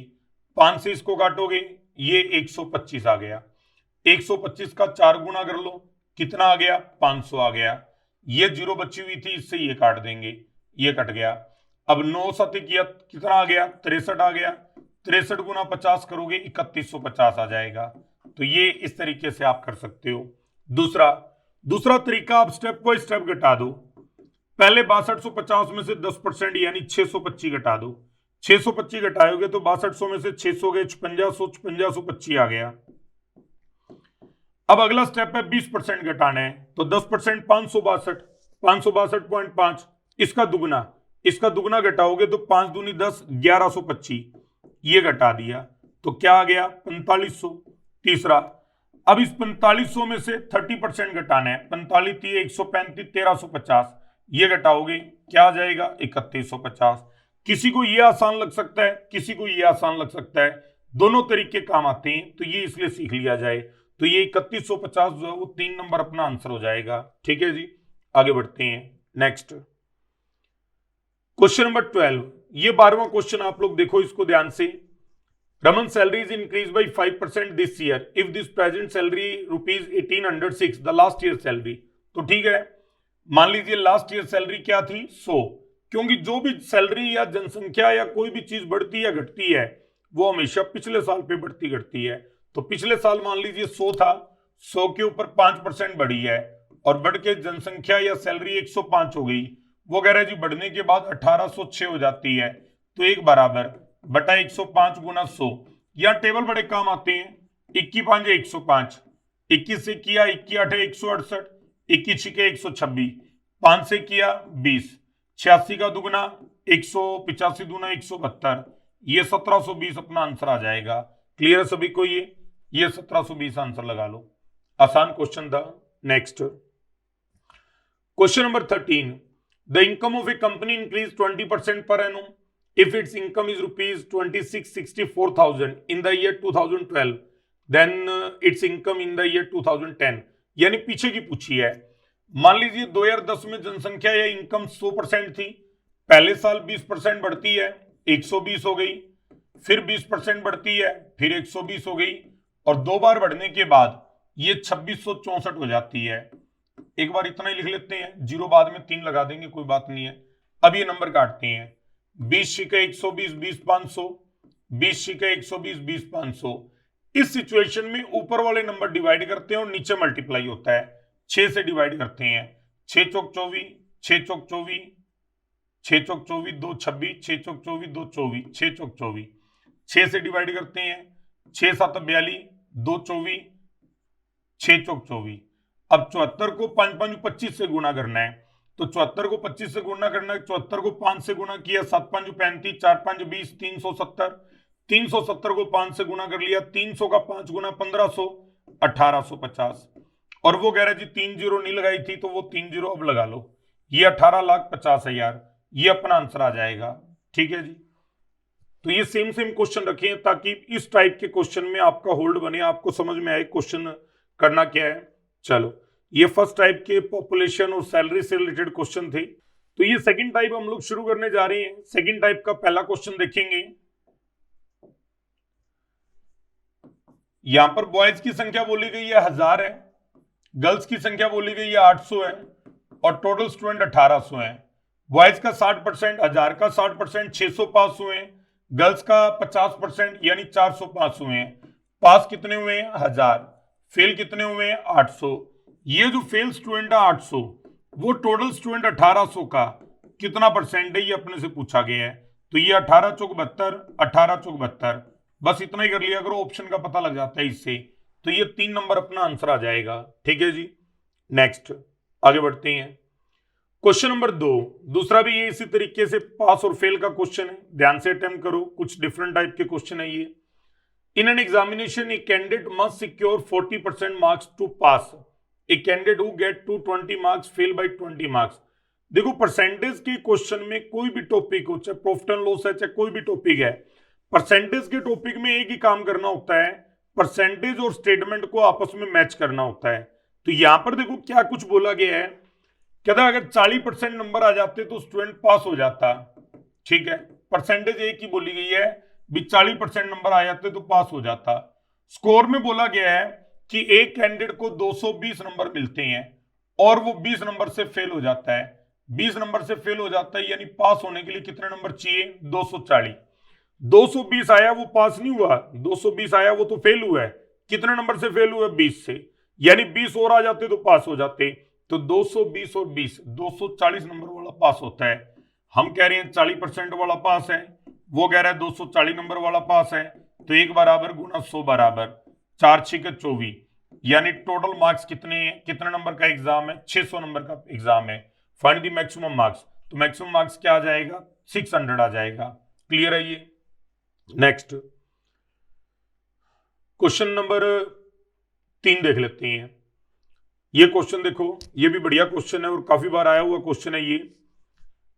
5 से इसको काटोगे ये 125 आ गया, 125 का 4 गुना कर लो, कितना आ गया 500 आ गया। ये 0 बची हुई थी, इससे ये काट देंगे, ये कट गया। अब 9 सत्य किया कितना आ गया 63 आ गया, 63 गुना 50 करोगे 3150 आ जाएगा। तो ये इस तरीके से आप कर सकते हो। दूसरा तरीका, आप स्टेप बाय स्टेप घटा दो। पहले 6250 में से 10% यानी 625 घटा दो, 625 घटाओगे तो 6200 में से 600 गए 5600, 5625 आ गया। अब अगला स्टेप है 20% घटाना है, तो 10% 562, 562.5, इसका दुगना घटाओगे तो 5 दूनी 10, 1125, ये घटा दिया तो क्या आ गया 4500। तीसरा, अब इस 4500 में से 30% घटाना है, 45 135, 1350, ये घटाओगे क्या आ जाएगा 3150। किसी को ये आसान लग सकता है, किसी को ये आसान लग सकता है, दोनों तरीके काम आते हैं, तो ये इसलिए सीख लिया जाए। तो ये 3150 जो है वो 3 नंबर अपना आंसर हो जाएगा। ठीक है जी, आगे बढ़ते हैं। नेक्स्ट क्वेश्चन नंबर 12, ये 12वां क्वेश्चन आप लोग देखो इसको ध्यान से। Raman salary is increase by 5% this year if this present salary ₹1806 the last year salary. तो ठीक है, मान लीजिए लास्ट ईयर सैलरी क्या थी 100, क्योंकि जो भी सैलरी या जनसंख्या या कोई भी चीज बढ़ती या घटती है वो हमेशा पिछले साल पे बढ़ती घटती है। तो पिछले साल मान लीजिए 100 था, 100 के ऊपर 5% बढ़ी है और बढ़ के जनसंख्या या सैलरी 105 हो गई। वो कह रहा है जी बढ़ने के बाद 1806 हो जाती है, तो 1 बराबर बटा 105 गुना 100। यहाँ टेबल बड़े काम आते हैं। 21 5 105, 21 से किया 21 8 168, 21 छिके 126, 5 से किया 20, 86 का दुगना 185 दूना 172, ये 1720 अपना आंसर आ जाएगा। क्लियर है सभी को? ये 1720 आंसर लगा लो। आसान क्वेश्चन था। Next question number 13, the income of A company increase 20% per annum if its income is rupees 26,64,000 in the year 2012 then its income in the year 2010। यानी पीछे की पूछी है। मान लीजिए 2010 में जनसंख्या या इनकम 100% थी, पहले साल 20% बढ़ती है 120 हो गई, फिर 20% बढ़ती है फिर 120 हो गई, और 2 बार बढ़ने के बाद ये 2664 हो जाती है। एक बार इतना ही लिख लेते हैं, जीरो बाद में 3 लगा देंगे, कोई बात नहीं है। अब ये नंबर काटते हैं, 20 छिके 120 20 500, 20 छिके 120 20 500। इस सिचुएशन में ऊपर वाले नंबर डिवाइड करते हैं और नीचे मल्टीप्लाई होता है। 6 से डिवाइड करते हैं, 6 चौक 24, 6 चौक 24, 6 चौक 24 2 26, 6 चौक 24 2 24, 6 चौक 24। 6 से डिवाइड करते हैं, 6 7 42, 2 24, 6 चौक 24। अब 74 को 5 5 25 से गुणा करना है, तो 74 को 25 से गुणा करना है। 74 को 5 से गुणा किया, 7 5 35, 4 5 20, 370। 370 को 5 से गुणा कर लिया, 300 का 5 गुना 1500, 1850। और वो कह रहा है जी 3 जीरो नहीं लगाई थी, तो वो 3 जीरो अब लगा लो, ये 18,50,000, ये अपना आंसर आ जाएगा। ठीक है जी। तो ये सेम क्वेश्चन रखें ताकि इस टाइप के क्वेश्चन में आपका होल्ड बने, आपको समझ में आए क्वेश्चन करना क्या है। चलो, ये फर्स्ट टाइप के पॉपुलेशन और सैलरी से रिलेटेड क्वेश्चन थे। तो ये सेकंड टाइप हम लोग शुरू करने जा रहे हैं। सेकंड टाइप का पहला क्वेश्चन देखेंगे। यहां पर बॉयज की संख्या बोली गई है 1000 है, गर्ल्स की संख्या बोली गई है 800 है, और टोटल स्टूडेंट 1800 है। बॉयज का 60%, 1000 का 60%, 600 पास हुए हैं। गर्ल्स का 50% यानी 400 पास हुए हैं। पास कितने हुए हैं? 1000। फेल कितने हुए हैं? 800। ये जो फेल स्टूडेंट है 800, वो टोटल स्टूडेंट 1800 का कितना परसेंट है, ये अपने से पूछा गया है। तो ये 18 चौक 72, 18 चौक 72, बस इतना ही कर लिया करो, ऑप्शन का पता लग जाता है इससे। तो ये 3 नंबर अपना आंसर आ जाएगा। ठीक है जी। नेक्स्ट आगे बढ़ते हैं। क्वेश्चन नंबर 2, दूसरा भी ये इसी तरीके से पास और फेल का क्वेश्चन है, ध्यान से अटेम्प्ट करो, कुछ डिफरेंट टाइप के क्वेश्चन है ये। In an examination a candidate must secure 40% marks to pass, a candidate who get 220 marks fail by 20 marks. देखो, परसेंटेज के क्वेश्चन में कोई भी टॉपिक हो, चाहे प्रॉफिट एंड लॉस है, चाहे कोई भी टॉपिक है, परसेंटेज के टॉपिक में एक ही काम करना होता है, परसेंटेज और स्टेटमेंट को आपस में मैच करना होता है। तो यहां पर देखो क्या कुछ बोला गया है, कहता अगर 40% नंबर आ जाते तो स्टूडेंट पास हो जाता। ठीक है, परसेंटेज एक ही बोली गई है, भी 40% नंबर आ जाते तो पास हो जाता। स्कोर में बोला गया है कि एक कैंडिडेट को 220 नंबर मिलते हैं और वो 20 नंबर से फेल हो जाता है। 20 नंबर से फेल हो जाता है, यानी पास होने के लिए कितने नंबर चाहिए? 240। 220 आया वो पास नहीं हुआ, 220 आया वो तो फेल हुआ है। कितने नंबर से फेल हुआ? 20 से, यानी 20 और आ जाते तो पास हो जाते। तो 220 और 20, 240 नंबर वाला पास होता है। हम कह रहे हैं 40% वाला पास है, वो कह रहा है 240 नंबर वाला पास है। तो 1 बराबर गुना 100 बराबर 4 6 24, यानी टोटल मार्क्स कितने हैं? कितने नंबर का एग्जाम है? 600 नंबर का एग्जाम है। फाइंड द मैक्सिमम मार्क्स, तो मैक्सिमम मार्क्स क्या आ जाएगा? 600 आ जाएगा। क्लियर है ये? नेक्स्ट क्वेश्चन नंबर 3 देख लेते हैं। ये क्वेश्चन देखो, ये भी बढ़िया क्वेश्चन है और काफी बार आया हुआ क्वेश्चन है ये।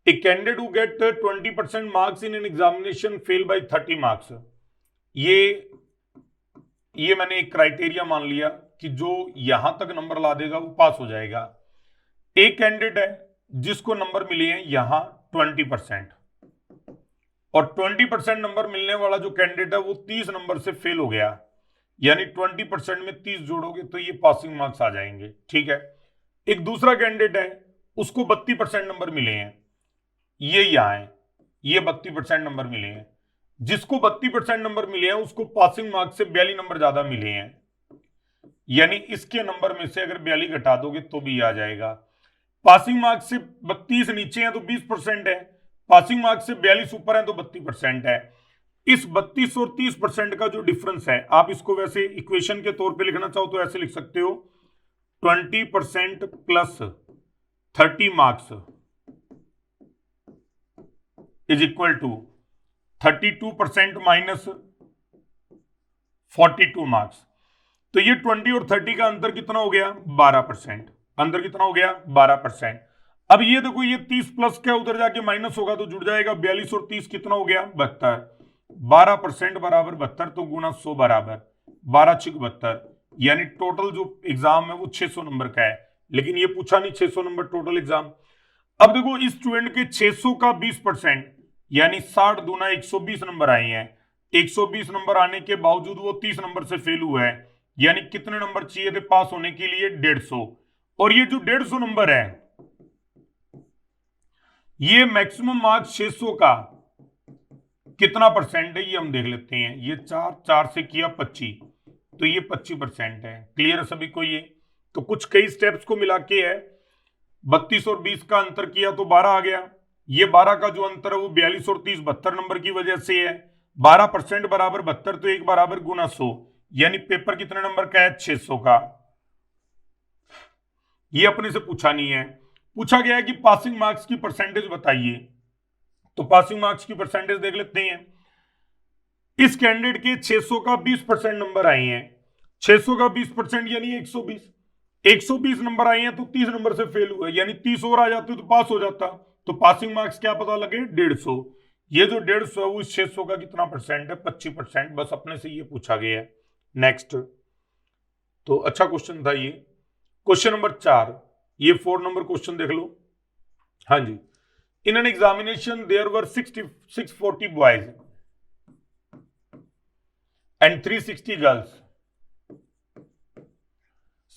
A candidate who get 20% marks in an examination fail by 30 marks. ये मैंने एक क्राइटेरिया मान लिया कि जो यहां तक नंबर ला देगा वो पास हो जाएगा। एक कैंडिडेट है जिसको नंबर मिले हैं यहां 20%, और 20% नंबर मिलने वाला जो कैंडिडेट है वो 30 नंबर से फेल हो गया, यानी 20% में 30 जोड़ोगे तो ये पासिंग मार्क्स आ जाएंगे। ठीक है। एक दूसरा कैंडिडेट है, उसको 32% नंबर मिले हैं, ये यहां है, ये 32% नंबर मिले हैं। जिसको 32% नंबर मिले हैं उसको पासिंग मार्क्स से 42 नंबर ज्यादा मिले हैं, यानी इसके नंबर में से अगर 42 घटा दोगे तो भी आ जाएगा। पासिंग मार्क्स से 32 नीचे है तो 20% है, पासिंग मार्क्स से 42 ऊपर है तो 32% है। इस 32 और 30% का जो डिफरेंस है, आप इसको वैसे इक्वेशन के तौर पे लिखना चाहो तो ऐसे लिख सकते हो, 20% plus 30 marks is equal to 32% minus 42 marks. तो ये 20 और 30 का अंतर कितना हो गया? 12%। अंतर कितना हो गया? 12%। अब ये देखो, ये 30 प्लस क्या उधर जाके माइनस होगा तो जुड़ जाएगा 42 और 30 कितना हो गया? 72। 12% बराबर 72, तो गुना 100 बराबर 12 × 72, यानी टोटल जो एग्जाम है वो 600 नंबर का है। लेकिन ये पूछा नहीं 600 नंबर टोटल एग्जाम। अब देखो, इस स्टूडेंट के 600 का 20% यानी 60 दूना 120 नंबर आए हैं। 120 नंबर आने के बावजूद वो 30 नंबर से फेल हुआ है, यानी कितने नंबर चाहिए थे पास होने के लिए? 150। और ये जो 150 नंबर है, ये मैक्सिमम मार्क्स 600 का कितना परसेंट है ये हम देख लेते हैं। ये 4 से किया 25, तो ये 25% है। क्लियर है सभी को? ये तो कुछ कई स्टेप्स को मिला के है। 32 और 20 का अंतर किया तो 12 आ गया। ये 12 का जो अंतर है वो 42 और 30 72 नंबर की वजह से है। 12% बराबर 72, तो 1 बराबर गुना 100, यानी पेपर कितने नंबर का है? 600 का। ये अपने से पूछा नहीं है। पूछा गया है कि पासिंग मार्क्स की परसेंटेज बताइए, तो पासिंग मार्क्स की परसेंटेज देख लेते हैं। इस कैंडिडेट के 600 का 20% नंबर आए हैं। 600 का 20% यानी 120। 120 नंबर आए हैं तो 30 नंबर से फेल हुआ, यानी 30 और आ जाते तो पास हो जाता। तो पासिंग मार्क्स क्या पता लगे? 150। ये जो 150 है वो 600 का कितना परसेंट है? 25%। बस अपने से ये पूछा गया है। नेक्स्ट, तो अच्छा क्वेश्चन था ये। क्वेश्चन नंबर 4, ये 4 नंबर क्वेश्चन देख लो। हाँ जी, in an examination there were 640 boys and 360 girls.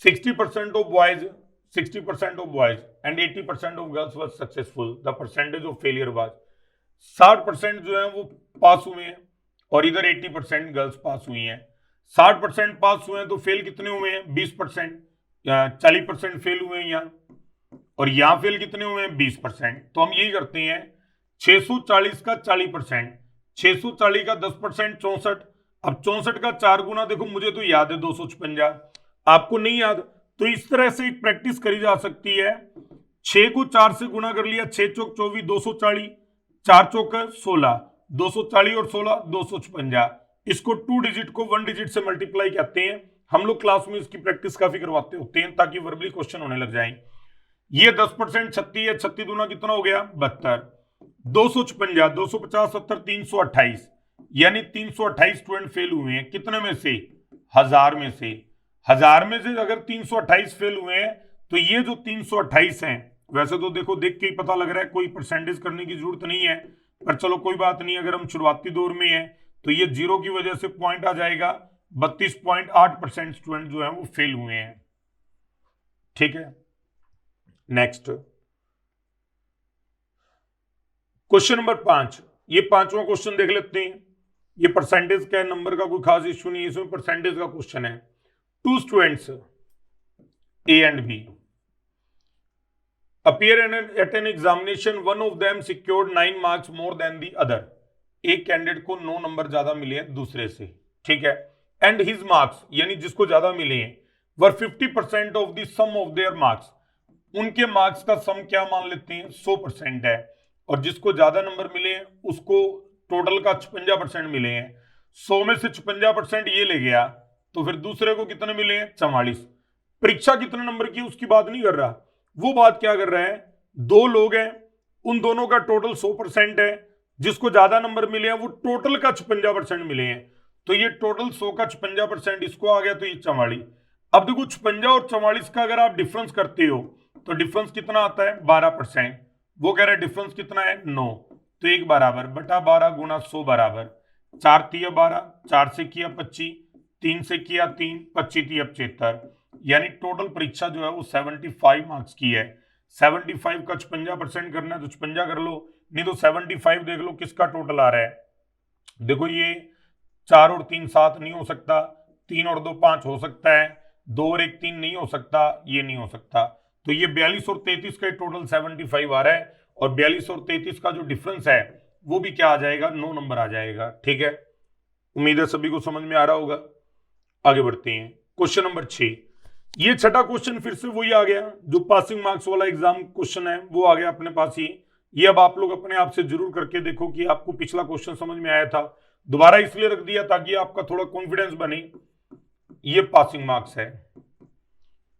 60% of boys, 60% of boys and 80% of girls were successful. The percentage of failure was 60% जो है वो पास हुए हैं और इधर 80% गर्ल्स पास हुई हैं। 60% पास हुए हैं तो फेल कितने हुए हैं? 20%। 40% फेल हुए हैं यहाँ, और यहाँ फेल कितने हुए हैं? 20%। तो हम यही करते हैं, 640 का 40%, 640 का 10% 64। अब 64 का 4 गुना, देखो मुझे तो याद है 256, आपको नहीं याद, तो इस तरह से एक प्रैक्टिस करी जा सकती है। 6 को 4 से गुना कर लिया, 6 चौक 24, 240, 4 चौक 16, 240 और 16 256। इसको 2 डिजिट को 1 डिजिट से मल्टीप्लाई कहते हैं। हम लोग क्लास में इसकी प्रैक्टिस काफी करवाते होते हैं ताकि वर्बली क्वेश्चन होने लग जाए। ये 10% 36 है, 36 दूना कितना हो गया? 72। 256, 250, 70, 328, यानी 328 स्टूडेंट फेल हुए हैं। कितने में से? 1000 में से। 1000 में से अगर 328 फेल हुए हैं तो ये जो 328 हैं, वैसे तो देखो देख के ही पता लग रहा है, कोई परसेंटेज करने की जरूरत नहीं है, पर चलो कोई बात नहीं। अगर हम शुरुआती दौर में हैं तो ये 0 की वजह से पॉइंट आ जाएगा। 32.8% स्टूडेंट जो है वो फेल हुए हैं। ठीक है, नेक्स्ट क्वेश्चन नंबर 5, ये 5वां क्वेश्चन देख लेते हैं। ये परसेंटेज का नंबर का कोई खास इश्यू नहीं है, इसमें परसेंटेज का क्वेश्चन है। 2 students A and B appear at an examination, one of them secured 9 marks more than the other. एक कैंडिडेट को 9 नंबर ज्यादा मिले हैं दूसरे से, ठीक है। एंड हिज मार्क्स, यानी जिसको ज्यादा मिले हैं, were 50% of the sum of their marks. उनके मार्क्स का सम क्या मान लेते हैं? 100% है। और जिसको ज्यादा नंबर मिले हैं उसको टोटल का 56% मिले हैं। 100 में से 56% ये ले गया, तो फिर दूसरे को कितने मिले हैं? 44। परीक्षा कितने नंबर की उसकी बात नहीं कर रहा, वो बात क्या कर रहा है, 2 लोग हैं, उन दोनों का टोटल 100% है, जिसको ज्यादा नंबर मिले हैं वो टोटल का 56% मिले हैं। तो ये टोटल 100 का 56% इसको आ गया, तो ये 44। अब देखो 56 और 44 का अगर आप डिफरेंस करते हो तो डिफरेंस कितना आता है? 12%। वो कह रहा है डिफरेंस कितना है? 9। तो 1 बराबर बटा 12 गुना 100 बराबर 4 तिया 12, 4 से किया 25, 3 से किया 3, 25 तिया 75, यानी टोटल परीक्षा जो है वो 75 मार्क्स की है। 75 का 56% करना है तो 56 कर लो, नहीं तो 75 देख लो किसका टोटल आ रहा है। देखो ये 4 और 3 7 नहीं हो सकता, 3 और 2 5 हो सकता है, 2 और 1 3 नहीं हो सकता, ये नहीं हो सकता। तो ये 42 और 33 का टोटल 75 आ रहा है, और 42 और 33 का जो डिफरेंस है वो भी क्या आ जाएगा, 9 नंबर आ जाएगा। ठीक है, उम्मीद है सभी को समझ में आ रहा होगा। आगे बढ़ते हैं, क्वेश्चन नंबर 6। ये छठा क्वेश्चन फिर से वही आ गया जो पासिंग मार्क्स वाला एग्जाम क्वेश्चन है, वो आ गया अपने पास ही। ये अब आप लोग अपने आप से जरूर करके देखो कि आपको पिछला क्वेश्चन समझ में आया था। दोबारा इसलिए रख दिया ताकि आपका थोड़ा कॉन्फिडेंस बने। ये पासिंग मार्क्स है।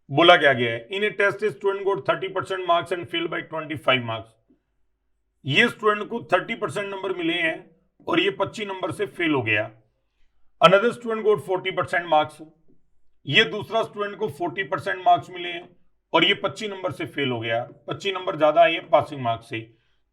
बोला क्या गया है, in a test student got 30% marks and fail by 25 marks. ये स्टूडेंट को 30% नंबर मिले हैं और ये 25 नंबर से फेल हो गया। अनदर स्टूडेंट गोट 40% मार्क्स, ये दूसरा स्टूडेंट को 40% मार्क्स मिले हैं और ये 25 नंबर से फेल हो गया। 25 नंबर ज्यादा आए हैं पासिंग मार्क्स से।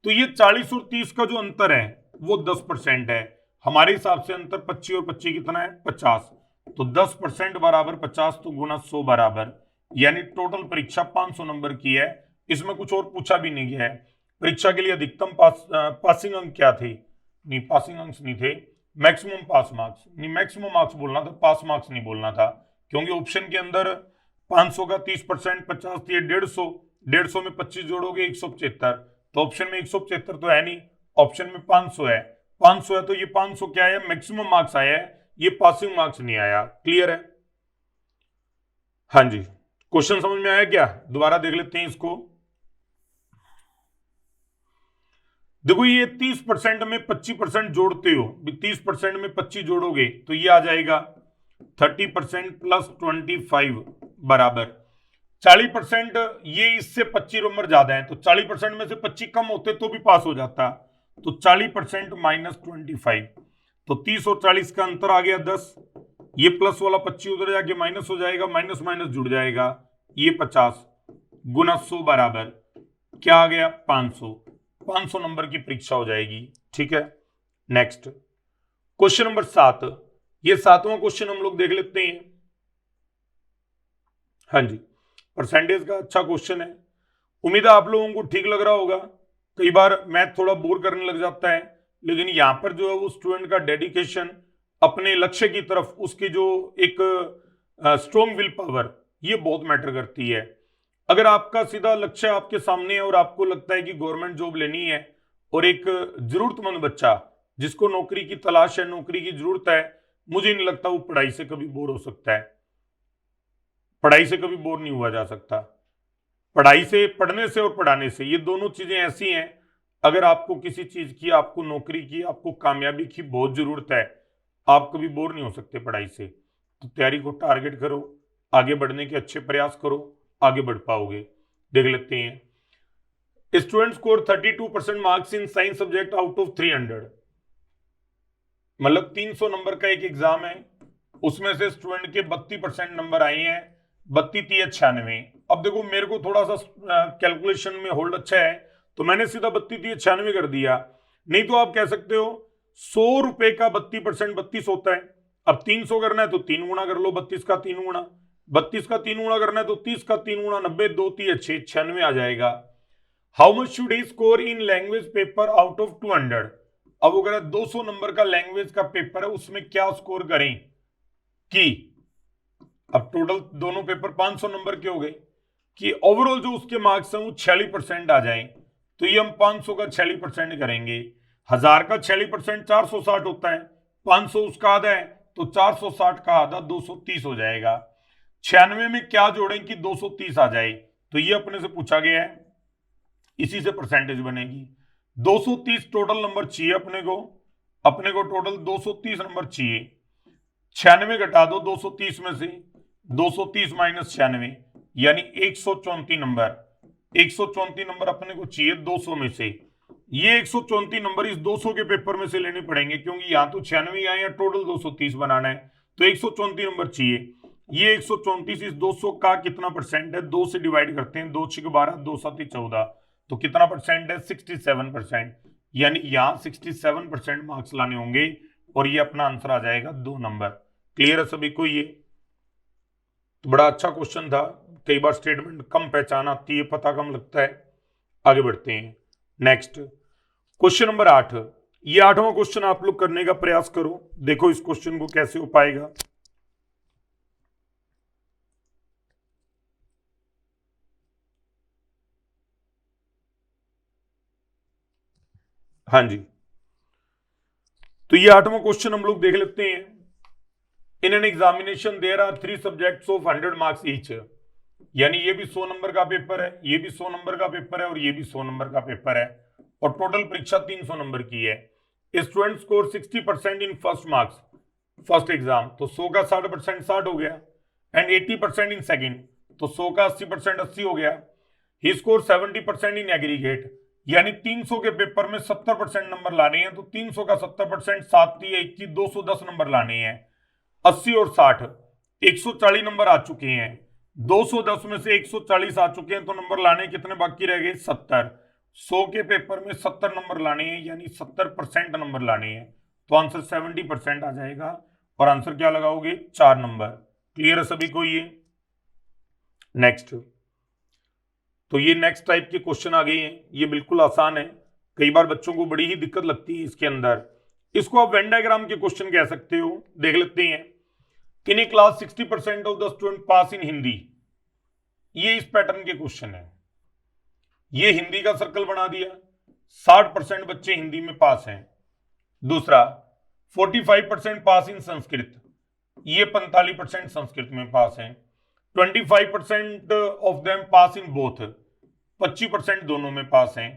तो ये 40 और 30 का जो अंतर है वो 10% है। हमारे हिसाब से अंतर 25 और 25 कितना है, 50। तो 10% बराबर 50 तो गुना 100 बराबर, यानी टोटल परीक्षा 500 नंबर की है। इसमें कुछ और पूछा भी नहीं गया है। परीक्षा के लिए अधिकतम पासिंग अंक क्या थे, नहीं पासिंग अंक नहीं थे, मैक्सिमम पास मार्क्स, नहीं मैक्सिमम मार्क्स बोलना था, पास मार्क्स नहीं बोलना था, क्योंकि ऑप्शन के अंदर 500 का 30%, 50 दिए 150, 150 में 25 जोड़ोगे 175, तो ऑप्शन में 175 तो है नहीं, ऑप्शन में 500 है। 500 है तो ये 500 क्या है, मैक्सिमम मार्क्स आया है, ये पासिंग मार्क्स नहीं आया। क्लियर है? हाँ जी, क्वेश्चन समझ में आया क्या? दोबारा देख लेते हैं इसको। देखो ये 30% में 25% जोड़ते हो, 30% में 25 जोड़ोगे तो ये आ जाएगा 30% प्लस 25 बराबर 40%। ये इससे 25 नंबर ज्यादा है तो 40% में से 25 कम होते तो भी पास हो जाता। तो 40% माइनस 25, तो 30 और 40 का अंतर आ गया 10। ये प्लस वाला 25 उधर जाके माइनस हो जाएगा, माइनस माइनस जुड़ जाएगा, ये 50 गुना 100 बराबर क्या आ गया, 500। 500 नंबर की परीक्षा हो जाएगी। ठीक है, नेक्स्ट क्वेश्चन नंबर 7। ये 7वां क्वेश्चन हम लोग देख लेते हैं। हाँ जी, परसेंटेज का अच्छा क्वेश्चन है। उम्मीद है आप लोगों को ठीक लग रहा होगा। कई बार मैथ थोड़ा बोर करने लग जाता है, लेकिन यहां पर जो है वो स्टूडेंट का डेडिकेशन अपने लक्ष्य की तरफ, उसकी जो एक स्ट्रॉन्ग विल पावर, ये बहुत मैटर करती है। अगर आपका सीधा लक्ष्य आपके सामने है और आपको लगता है कि गवर्नमेंट जॉब लेनी है, और एक जरूरतमंद बच्चा जिसको नौकरी की तलाश है, नौकरी की जरूरत है, मुझे नहीं लगता वो पढ़ाई से कभी बोर हो सकता है। पढ़ाई से कभी बोर नहीं हुआ जा सकता। पढ़ाई से, पढ़ने से और पढ़ाने से, ये दोनों चीजें ऐसी हैं, अगर आपको किसी चीज की, आपको नौकरी की, आपको कामयाबी की बहुत जरूरत है, आप कभी बोर नहीं हो सकते पढ़ाई से। तो तैयारी को टारगेट करो, आगे बढ़ने के अच्छे प्रयास करो, आगे बढ़ पाओगे। देख लेते हैं, student score 32% marks in science subject out of 300। मतलब 300 नंबर का एक एग्जाम है, उसमें से स्टूडेंट के 32% नंबर आए हैं, 32 96। अब देखो मेरे को थोड़ा सा कैलकुलेशन में होल्ड अच्छा है, तो मैंने सीधा 32 96 कर दिया। नहीं तो आप कह सकते हो 100 रुपए का 32% 32 होता है। अब 300 करना है तो 3 गुना कर लो, 32 का 3 गुना, 32 का 3 गुना करना है तो 30 का 3 गुना, 90 2 3 6 96 आ जाएगा। How much should he score in language paper out of 200। अब अगर 200 नंबर का लैंग्वेज का पेपर है, उसमें क्या स्कोर करें कि, अब टोटल दोनों पेपर 500 नंबर के हो गए, कि ओवरऑल जो उसके मार्क्स हैं वो 46% आ जाएं। तो ये हम 500 का 46% करेंगे। 1000 का 46% 460 होता है, 500 उसका आधा है, तो 460 का आधा 230 हो जाएगा। 96 में क्या जोड़ें कि 230 आ जाए, तो ये अपने से पूछा गया है, इसी से परसेंटेज बनेगी। 230 टोटल नंबर चाहिए अपने को टोटल 230 नंबर चाहिए। 96 घटा दो 230 में से, 230 माइनस 96 यानी 134 नंबर। 134 नंबर अपने को चाहिए 200 में से। ये 134 नंबर इस 200 के पेपर में से लेने पड़ेंगे, क्योंकि यहां तो 96 आए हैं, टोटल 230 बनाना है, तो 134 नंबर चाहिए। ये 134 इस 200 का कितना परसेंट है, 2 से डिवाइड करते हैं, 2 6 12, 2 7 14, तो कितना परसेंट है, 67%। यानी यहां 67% मार्क्स लाने होंगे और ये अपना आंसर आ जाएगा 2 नंबर। क्लियर है सभी को? ये तो बड़ा अच्छा क्वेश्चन था। कई बार स्टेटमेंट कम पहचान आती है, पता कम लगता है। आगे बढ़ते हैं, नेक्स्ट क्वेश्चन नंबर 8। ये 8वां क्वेश्चन आप लोग करने का प्रयास करो, देखो इस क्वेश्चन को कैसे हो पाएगा। हाँ जी, तो ये 8वां क्वेश्चन हम लोग देख लेते हैं। In an examination there are 3 subjects of 100 marks each, यानी ये भी 100 नंबर का पेपर है, ये भी 100 नंबर का पेपर है और ये भी 100 नंबर का पेपर है, और टोटल परीक्षा 300 नंबर की है। Student score 60% in first marks, first exam, तो 100 का 60% 60 हो गया, एंड 80% इन सेकंड, तो 100 का 80% 80 हो गया। ही स्कोर 70% इन एग्रीगेट, यानी 300 के पेपर में 70% नंबर लाने हैं, तो 300 का 70% 7 21 210 नंबर लाने हैं। 80 और 60 140 नंबर आ चुके हैं, 210 में से 140 आ चुके हैं, तो नंबर लाने कितने बाकी रह गए? 70। 100 के पेपर में 70 नंबर लाने हैं, यानी 70% नंबर लाने हैं, तो आंसर 70% आ जाएगा, और आंसर क्या लगाओगे? 4 नंबर। क्लियर है सभी को? ये नेक्स्ट, तो ये नेक्स्ट टाइप के क्वेश्चन आ गए हैं, ये बिल्कुल आसान है, कई बार बच्चों को बड़ी ही दिक्कत लगती है इसके अंदर। इसको आप वेन डायग्राम के क्वेश्चन कह सकते हो। देख लेते हैं। In a class 60% of the student pass in Hindi, ये इस पैटर्न के क्वेश्चन है। ये हिंदी का सर्कल बना दिया, 60% बच्चे हिंदी में पास हैं। दूसरा, 45% पास इन संस्कृत, ये 45% संस्कृत में पास हैं। 25% of them pass in both, 25% दोनों में पास हैं।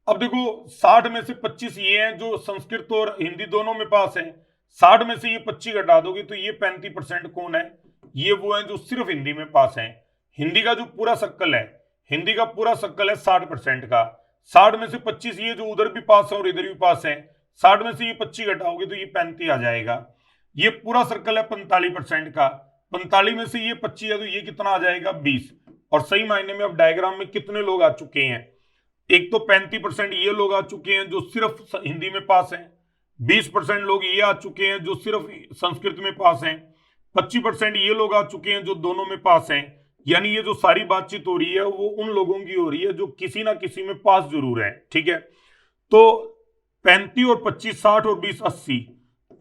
अब देखो, 60 में से 25 ये हैं जो संस्कृत और हिंदी दोनों में पास हैं, 60 में से ये 25 घटा दोगे तो ये 35% कौन है? ये वो हैं जो सिर्फ हिंदी में पास हैं। हिंदी का जो पूरा सर्कल है, हिंदी का पूरा सर्कल है 60% का, 60 में से 25 ये जो उधर भी पास है और इधर भी पास है, 60 में से ये 25 घटाओगे तो ये 35 आ जाएगा। ये पूरा सर्कल है 45% का, 45 में से ये 25 है तो ये कितना आ जाएगा? 20। और सही मायने में अब डायग्राम में कितने लोग आ चुके हैं? एक तो 35% ये लोग आ चुके हैं जो सिर्फ हिंदी में पास हैं, 20% लोग ये आ चुके हैं जो सिर्फ संस्कृत में पास हैं, 25% ये लोग आ चुके हैं जो दोनों में पास हैं। यानी ये जो सारी बातचीत हो रही है वो उन लोगों की हो रही है जो किसी ना किसी में पास जरूर है। ठीक है, तो 35 और 25 60 और 20 80,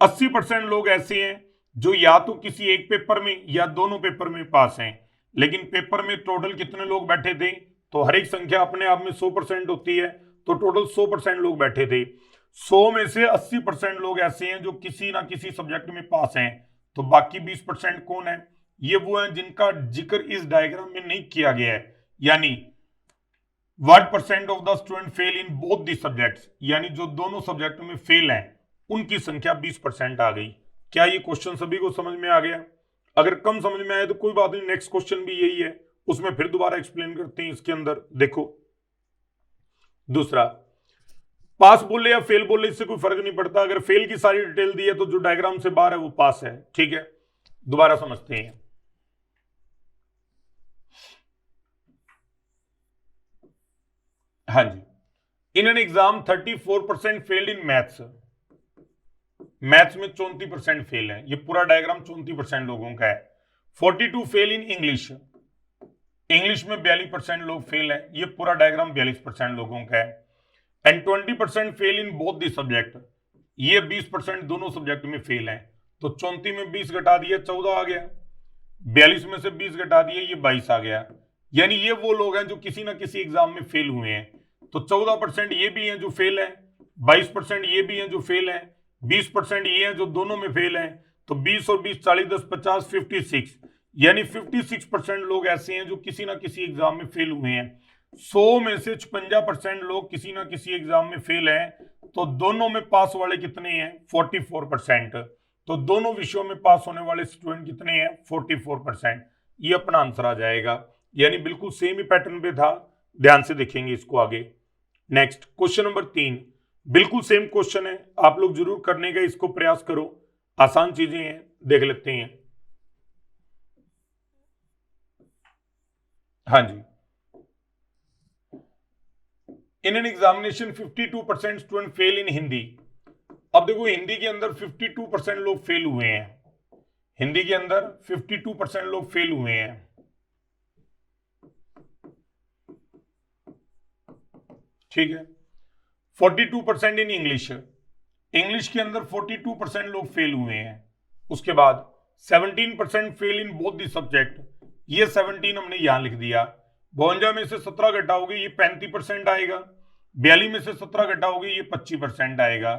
80% लोग ऐसे हैं जो या तो किसी एक पेपर में या दोनों पेपर में पास हैं। लेकिन पेपर में टोटल कितने लोग बैठे थे? तो हर एक संख्या अपने आप में 100% होती है, तो टोटल 100% लोग बैठे थे। 100 में से 80% लोग ऐसे हैं जो किसी ना किसी सब्जेक्ट में पास हैं, तो बाकी 20% कौन है? ये वो हैं जिनका जिक्र इस डायग्राम में नहीं किया गया है। यानी what percent of the student fail in both the subjects, यानी जो दोनों सब्जेक्ट में फेल हैं उनकी संख्या 20% आ गई। क्या ये क्वेश्चन सभी को समझ में आ गया? अगर कम समझ में आए तो कोई बात नहीं, नेक्स्ट क्वेश्चन भी यही है, उसमें फिर दोबारा एक्सप्लेन करते हैं। इसके अंदर देखो, दूसरा, पास बोले या फेल बोले इससे कोई फर्क नहीं पड़ता, अगर फेल की सारी डिटेल दी है तो जो डायग्राम से बाहर है वो पास है। ठीक है, दोबारा समझते हैं। हाँ जी, in an exam 34% failed in maths, maths में 34% फेल है, ये पूरा डायग्राम 34% लोगों का है। 42 फेल इन इंग्लिश, इंग्लिश में 42% लोग फेल है, ये पूरा डायग्राम 42% लोगों का है। And 20% fail in both the subject, ये 20% दोनों सब्जेक्ट में फेल है, तो 34 में 20 घटा दिया 14 आ गया, 42 में से 20 घटा दिए ये 22 आ गया। यानी ये वो लोग हैं जो किसी ना किसी एग्जाम में फेल हुए हैं, तो 14% ये भी हैं जो फेल हैं, 22% ये भी हैं जो फेल हैं, 20% ये हैं जो दोनों में फेल हैं, तो 20 और 20 40 10 50 56, यानी 56% लोग ऐसे हैं जो किसी ना किसी एग्जाम में फेल हुए हैं। 100 में से 56% लोग किसी ना किसी एग्जाम में फेल हैं, तो दोनों में पास वाले कितने हैं? 44%। तो दोनों विषयों में पास होने वाले स्टूडेंट कितने हैं? 44%। ये अपना आंसर आ जाएगा, यानी बिल्कुल सेम ही पैटर्न पे था। ध्यान से देखेंगे इसको आगे। नेक्स्ट क्वेश्चन नंबर 3, बिल्कुल सेम क्वेश्चन है, आप लोग जरूर करने का इसको प्रयास करो, आसान चीजें हैं, देख लेते हैं। हाँ जी, in an examination 52% student fail in Hindi. अब देखो, हिंदी के अंदर 52% लोग फेल हुए हैं, हिंदी के अंदर 52% लोग फेल हुए हैं। ठीक है, 42% इन इंग्लिश, इंग्लिश के अंदर 42% लोग फेल हुए हैं। उसके बाद 17% fail in both the subject, ये 17 हमने यहां लिख दिया। 52 में से 17 घटाओगे ये 35% आएगा, 42 में से 17 घटाओगे ये 25% आएगा।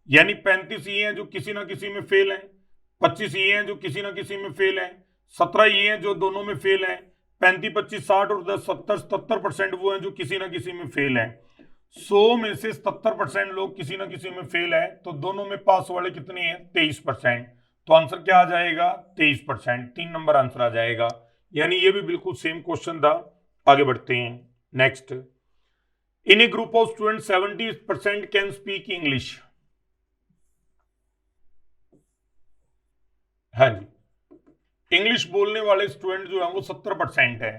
यानी 35 ये हैं जो किसी ना किसी में फेल हैं, 25 ये हैं जो किसी ना किसी में फेल हैं, 17 ये हैं जो दोनों में फेल हैं, 35 25 60 और 10 70 77% वो हैं जो किसी ना किसी में फेल हैं। 100 में से 77% लोग किसी ना किसी में फेल है, तो दोनों में पास वाले कितने हैं? 23%। तो आंसर क्या आ जाएगा? 23%। 3 नंबर आंसर आ जाएगा। यानी ये भी बिल्कुल सेम क्वेश्चन था। आगे बढ़ते हैं। Next, in A group of student 70% can speak English. हाँ जी, इंग्लिश बोलने वाले स्टूडेंट जो है वो 70% है।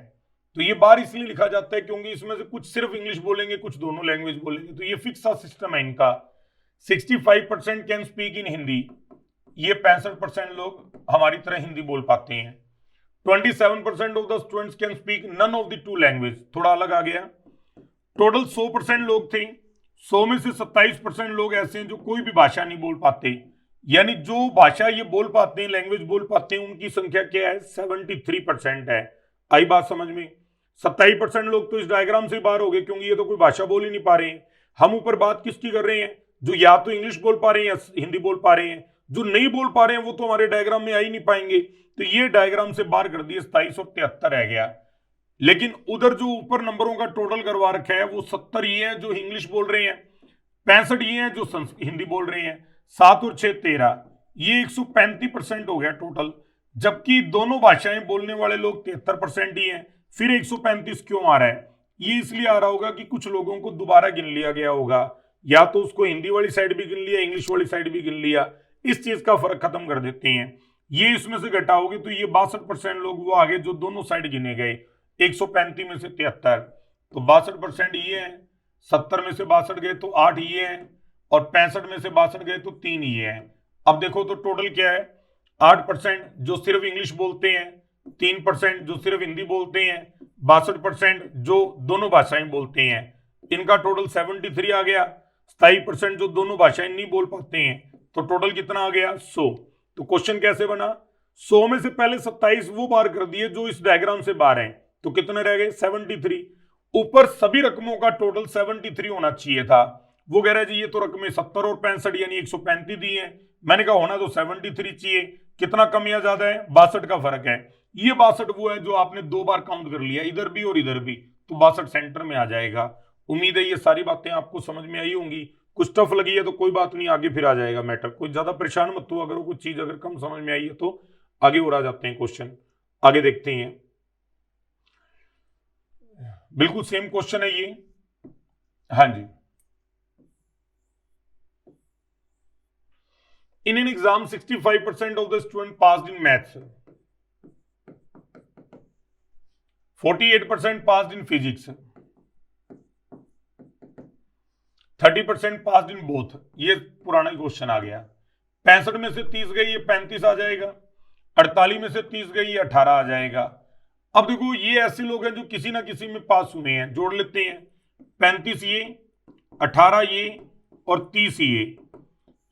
तो ये बार इसलिए लिखा जाता है क्योंकि इसमें से कुछ सिर्फ इंग्लिश बोलेंगे, कुछ दोनों लैंग्वेज बोलेंगे, तो ये फिक्स सा सिस्टम है इनका। 65% कैन स्पीक इन हिंदी, ये 65% लोग हमारी तरह हिंदी बोल पाते हैं। 27% of the students can speak none of the two language, थोड़ा अलग आ गया। टोटल 100% लोग थे, 100 में से 27% लोग ऐसे हैं जो कोई भी भाषा नहीं बोल पाते। यानी जो भाषा ये बोल पाते हैं, लैंग्वेज बोल पाते हैं, उनकी संख्या क्या है? 73% है। आई बात समझ में? 27% लोग तो इस डायग्राम से बाहर हो गए क्योंकि ये तो कोई भाषा बोल ही नहीं पा रहे हैं। हम ऊपर बात किसकी कर रहे हैं? जो या तो इंग्लिश बोल पा रहे हैं या हिंदी बोल पा रहे हैं। जो नहीं बोल पा रहे हैं वो तो हमारे डायग्राम में आ ही नहीं पाएंगे, तो ये डायग्राम से बाहर कर दिए। 27 और 73 रह गया। लेकिन उधर जो ऊपर नंबरों का टोटल करवा रखा है वो 70 ये हैं जो इंग्लिश बोल रहे हैं, 65 ये हैं जो हिंदी बोल रहे हैं, 7 और 6 13, ये 135% हो गया टोटल। जबकि दोनों भाषाएं बोलने वाले लोग 73% ही हैं। फिर 135 क्यों आ रहा है? ये इसलिए आ रहा होगा कि कुछ लोगों को दोबारा गिन लिया गया होगा, या तो उसको हिंदी वाली साइड भी गिन लिया, इंग्लिश वाली साइड भी गिन लिया। इस चीज का फर्क खत्म कर देते हैं। ये इसमें से घटाओगे तो ये 62% लोग वो आगे जो दोनों साइड गिने गए। 135 में से 73, तो 62% ये है। 70 में से 62 गए तो 8 ये हैं, और 65 में से 62 गए तो 3 ये हैं। अब देखो तो टोटल क्या है? 8% जो सिर्फ इंग्लिश बोलते हैं, 3% जो सिर्फ हिंदी बोलते हैं, 62% जो दोनों भाषाएं बोलते हैं। इनका टोटल 73 आ गया। 27% जो दोनों भाषाएं नहीं बोल पाते हैं, तो टोटल कितना आ गया? 100। तो क्वेश्चन कैसे बना? 100 में से पहले 27 वो बाहर कर दिए जो इस डायग्राम से बाहर हैं, तो कितने रह गए? 73। ऊपर सभी रकमों का टोटल 73 होना चाहिए था। वो कह रहा है जी ये तो रकमें 70 और 65 यानी 135 दी हैं। मैंने कहा होना तो 73 चाहिए। कितना कम या ज्यादा है? 62 का फर्क है। ये 62 वो है जो आपने 2 बार काउंट कर लिया, इधर भी और इधर भी, तो 62 सेंटर में आ जाएगा। उम्मीद है ये सारी बातें आपको समझ में आई होंगी। कुछ टफ लगी है तो कोई बात नहीं, आगे फिर आ जाएगा मैटर। कोई ज्यादा परेशान मत हो, अगर कुछ चीज अगर कम समझ में आई है तो आगे और आ जाते हैं क्वेश्चन। आगे देखते हैं। बिल्कुल सेम क्वेश्चन है ये। हाँ जी, in an exam 65% of the student passed in maths, 48% passed in physics, 30% passed in both. ये पुराना क्वेश्चन आ गया। 65 में से 30 गई, ये 35 आ जाएगा। 48 में से 30 गई, ये 18 आ जाएगा। अब देखो ये ऐसे लोग हैं जो किसी ना किसी में पास हुए हैं, जोड़ लेते हैं। 35 ये, 18 ये और 30 ये,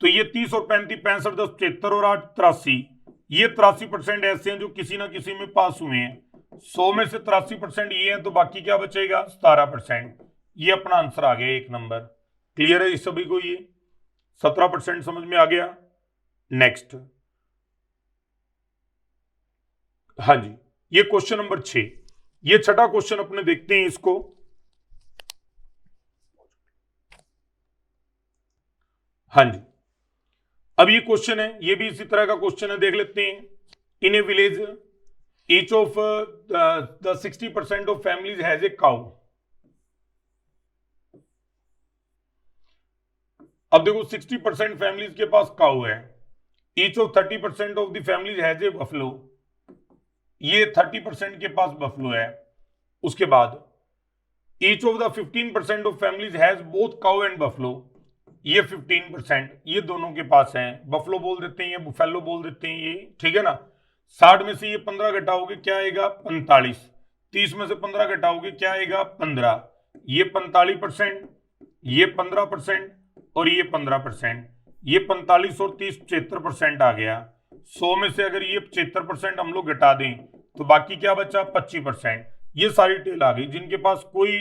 तो ये 30 और 35, 65 10 73 और 8 83। ये 83% ऐसे हैं जो किसी ना किसी में पास हुए हैं। 100 में से 83% ये हैं, तो बाकी क्या बचेगा? 17%। ये अपना आंसर आ गया 1 नंबर। क्लियर है इस सभी को? ये 17% समझ में आ गया। नेक्स्ट, हाँ जी, ये क्वेश्चन नंबर 6, ये छठा क्वेश्चन अपने देखते हैं इसको। हाँ जी, अब ये क्वेश्चन है, ये भी इसी तरह का क्वेश्चन है, देख लेते हैं। In a village each of the 60% of families has a cow. अब देखो 60% फैमिलीज के पास काउ है। Each of 30% of the families has a buffalo, ये 30% के पास बफलो है। उसके बाद each of the 15% of families has both cow and buffalo, ये 15%, ये दोनों के पास है। बफलो बोल देते हैं, ये बुफेलो बोल देते हैं, ये ठीक है ना। 60 में से ये 15 घटाओगे क्या आएगा? 45। 30 में से 15 घटाओगे क्या आएगा? 15। ये 45%, ये 15% और ये 15%। ये 45 और 30 75% आ गया। 100 में से अगर ये 75% हम लोग घटा दें तो बाकी क्या बचा? 25%। ये सारी टेल आ गई जिनके पास कोई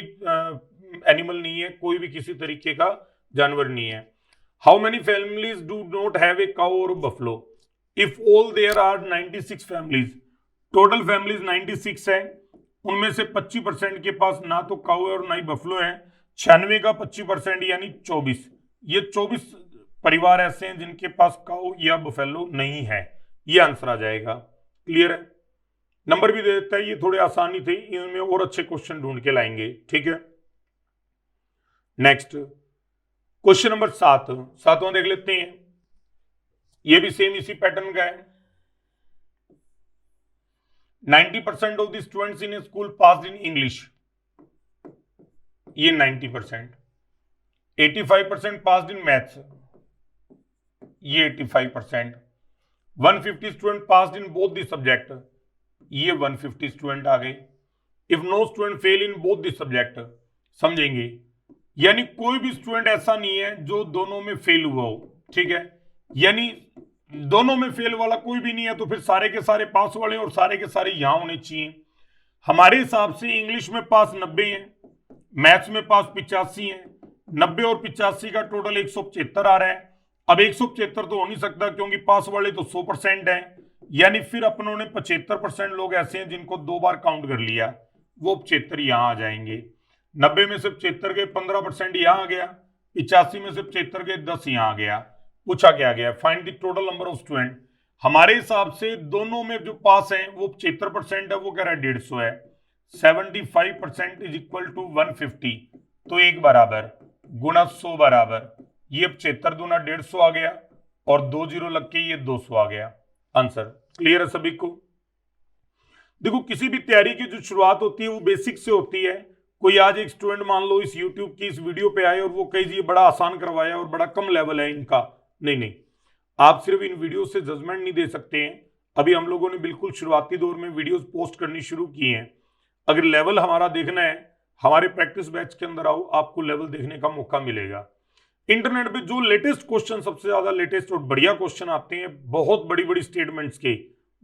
एनिमल नहीं है, कोई भी किसी तरीके का जानवर नहीं है। How many families do not have a cow और buffalo? If all there are 96 families, total families 96 है, उनमें से 25% के पास ना तो काउ है और ना ही बफलो है। 96 का 25% यानी 24, ये 24 परिवार ऐसे हैं जिनके पास काउ या बफेलो नहीं है, ये आंसर आ जाएगा। क्लियर है? नंबर भी दे देता है, ये थोड़े आसानी थे, इनमें और अच्छे क्वेश्चन ढूंढ के लाएंगे। ठीक है, नेक्स्ट क्वेश्चन नंबर 7वां देख लेते हैं। ये भी सेम इसी पैटर्न का है। 90% of the students in school passed in English, ये 90%। 85% पास्ड इन मैथ्स, ये 85%। 150 student passed in both the subject, ये 150 स्टूडेंट आ गए। If no student fail in both the subject, समझेंगे, यानी कोई भी स्टूडेंट ऐसा नहीं है जो दोनों में फेल हुआ हो। ठीक है, यानी दोनों में फेल वाला कोई भी नहीं है, तो फिर सारे के सारे पास वाले और सारे के सारे यहां होने चाहिए। हमारे हिसाब से इंग्लिश में पास 90 है, मैथ्स में पास 85 है। 90 और 85 का टोटल 175 आ रहा है। अब 175 तो हो नहीं सकता क्योंकि पास वाले तो 100% है, यानी फिर अपनों ने 75% लोग ऐसे हैं जिनको 2 बार काउंट कर लिया, वो 75 यहां आ जाएंगे। 90 में से 75 के 15% यहां आ गया, 85 में से 75 के 10 यहां आ गया। पूछा क्या गया? Find the total number of student. हमारे हिसाब से दोनों में जो पास है वो 75% है, वो कह रहा है 150 है। 75% इज इक्वल टू 150, तो 1 बराबर गुना 100 बराबर, ये 75 दूना 150 आ गया और 2 जीरो लग के ये 200 आ गया आंसर। क्लियर है सभी को? देखो, किसी भी तैयारी की जो शुरुआत होती है वो बेसिक से होती है। कोई आज एक स्टूडेंट मान लो इस यूट्यूब की इस वीडियो पे आए और वो कहे जी बड़ा आसान करवाया और बड़ा कम लेवल है इनका, नहीं, आप सिर्फ इन वीडियो से जजमेंट नहीं दे सकते हैं। अभी हम लोगों ने बिल्कुल शुरुआती दौर में वीडियोस पोस्ट करनी शुरू की हैं। अगर लेवल हमारा देखना है, हमारे प्रैक्टिस बैच के अंदर आओ, आपको लेवल देखने का मौका मिलेगा। इंटरनेट पे जो लेटेस्ट क्वेश्चन, सबसे ज्यादा लेटेस्ट और बढ़िया क्वेश्चन आते हैं बहुत बड़ी बड़ी स्टेटमेंट्स के,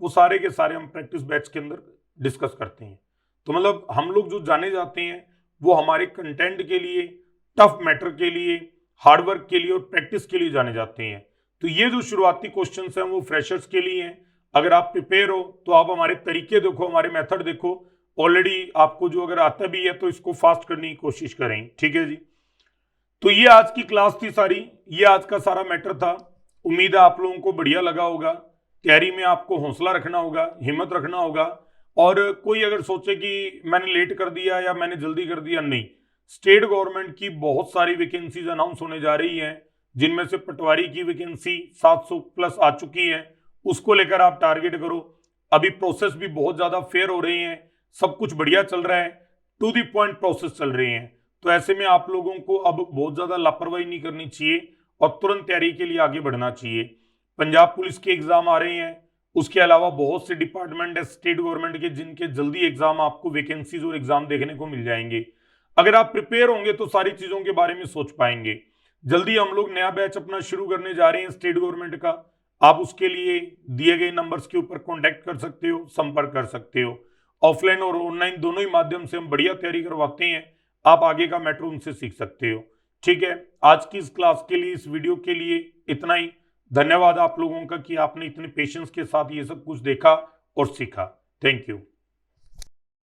वो सारे के सारे हम प्रैक्टिस बैच के अंदर डिस्कस करते हैं। तो मतलब हम लोग जो जाने जाते हैं वो हमारे कंटेंट के लिए, टफ मैटर के लिए, हार्डवर्क के लिए और प्रैक्टिस के लिए जाने जाते हैं। तो ये जो शुरुआती क्वेश्चंस हैं वो फ्रेशर्स के लिए हैं। अगर आप प्रिपेयर हो तो आप हमारे तरीके देखो, हमारे मेथड देखो। ऑलरेडी आपको जो अगर आता भी है तो इसको फास्ट करने की कोशिश करें। ठीक है जी, तो ये आज की क्लास थी सारी, ये आज का सारा मैटर था। उम्मीद है आप लोगों को बढ़िया लगा होगा। तैयारी में आपको हौसला रखना होगा, हिम्मत रखना होगा। और कोई अगर सोचे कि मैंने लेट कर दिया या मैंने जल्दी कर दिया, नहीं, स्टेट गवर्नमेंट की बहुत सारी वैकेंसीज अनाउंस होने जा रही हैं, जिनमें से पटवारी की वैकेंसी 700 प्लस आ चुकी है, उसको लेकर आप टारगेट करो। अभी प्रोसेस भी बहुत ज्यादा फेयर हो रहे हैं, सब कुछ बढ़िया चल रहा है, टू दी पॉइंट प्रोसेस चल रहे हैं। तो ऐसे में आप लोगों को अब बहुत ज्यादा लापरवाही नहीं करनी चाहिए और तुरंत तैयारी के लिए आगे बढ़ना चाहिए। पंजाब पुलिस के एग्जाम आ रहे हैं, उसके अलावा बहुत से डिपार्टमेंट है स्टेट गवर्नमेंट के जिनके जल्दी एग्जाम, आपको वैकेंसीज और एग्जाम देखने को मिल जाएंगे। अगर आप प्रिपेयर होंगे तो सारी चीजों के बारे में सोच पाएंगे। जल्दी हम लोग नया बैच अपना शुरू करने जा रहे हैं स्टेट गवर्नमेंट का। आप उसके लिए दिए गए नंबर्स के ऊपर कॉन्टेक्ट कर सकते हो, संपर्क कर सकते हो। ऑफलाइन और ऑनलाइन दोनों ही माध्यम से हम बढ़िया तैयारी करवाते हैं, आप आगे का मैटर उनसे सीख सकते हो। ठीक है, आज की इस क्लास के लिए, इस वीडियो के लिए इतना ही। धन्यवाद आप लोगों का कि आपने इतने पेशेंस के साथ ये सब कुछ देखा और सीखा। Thank you.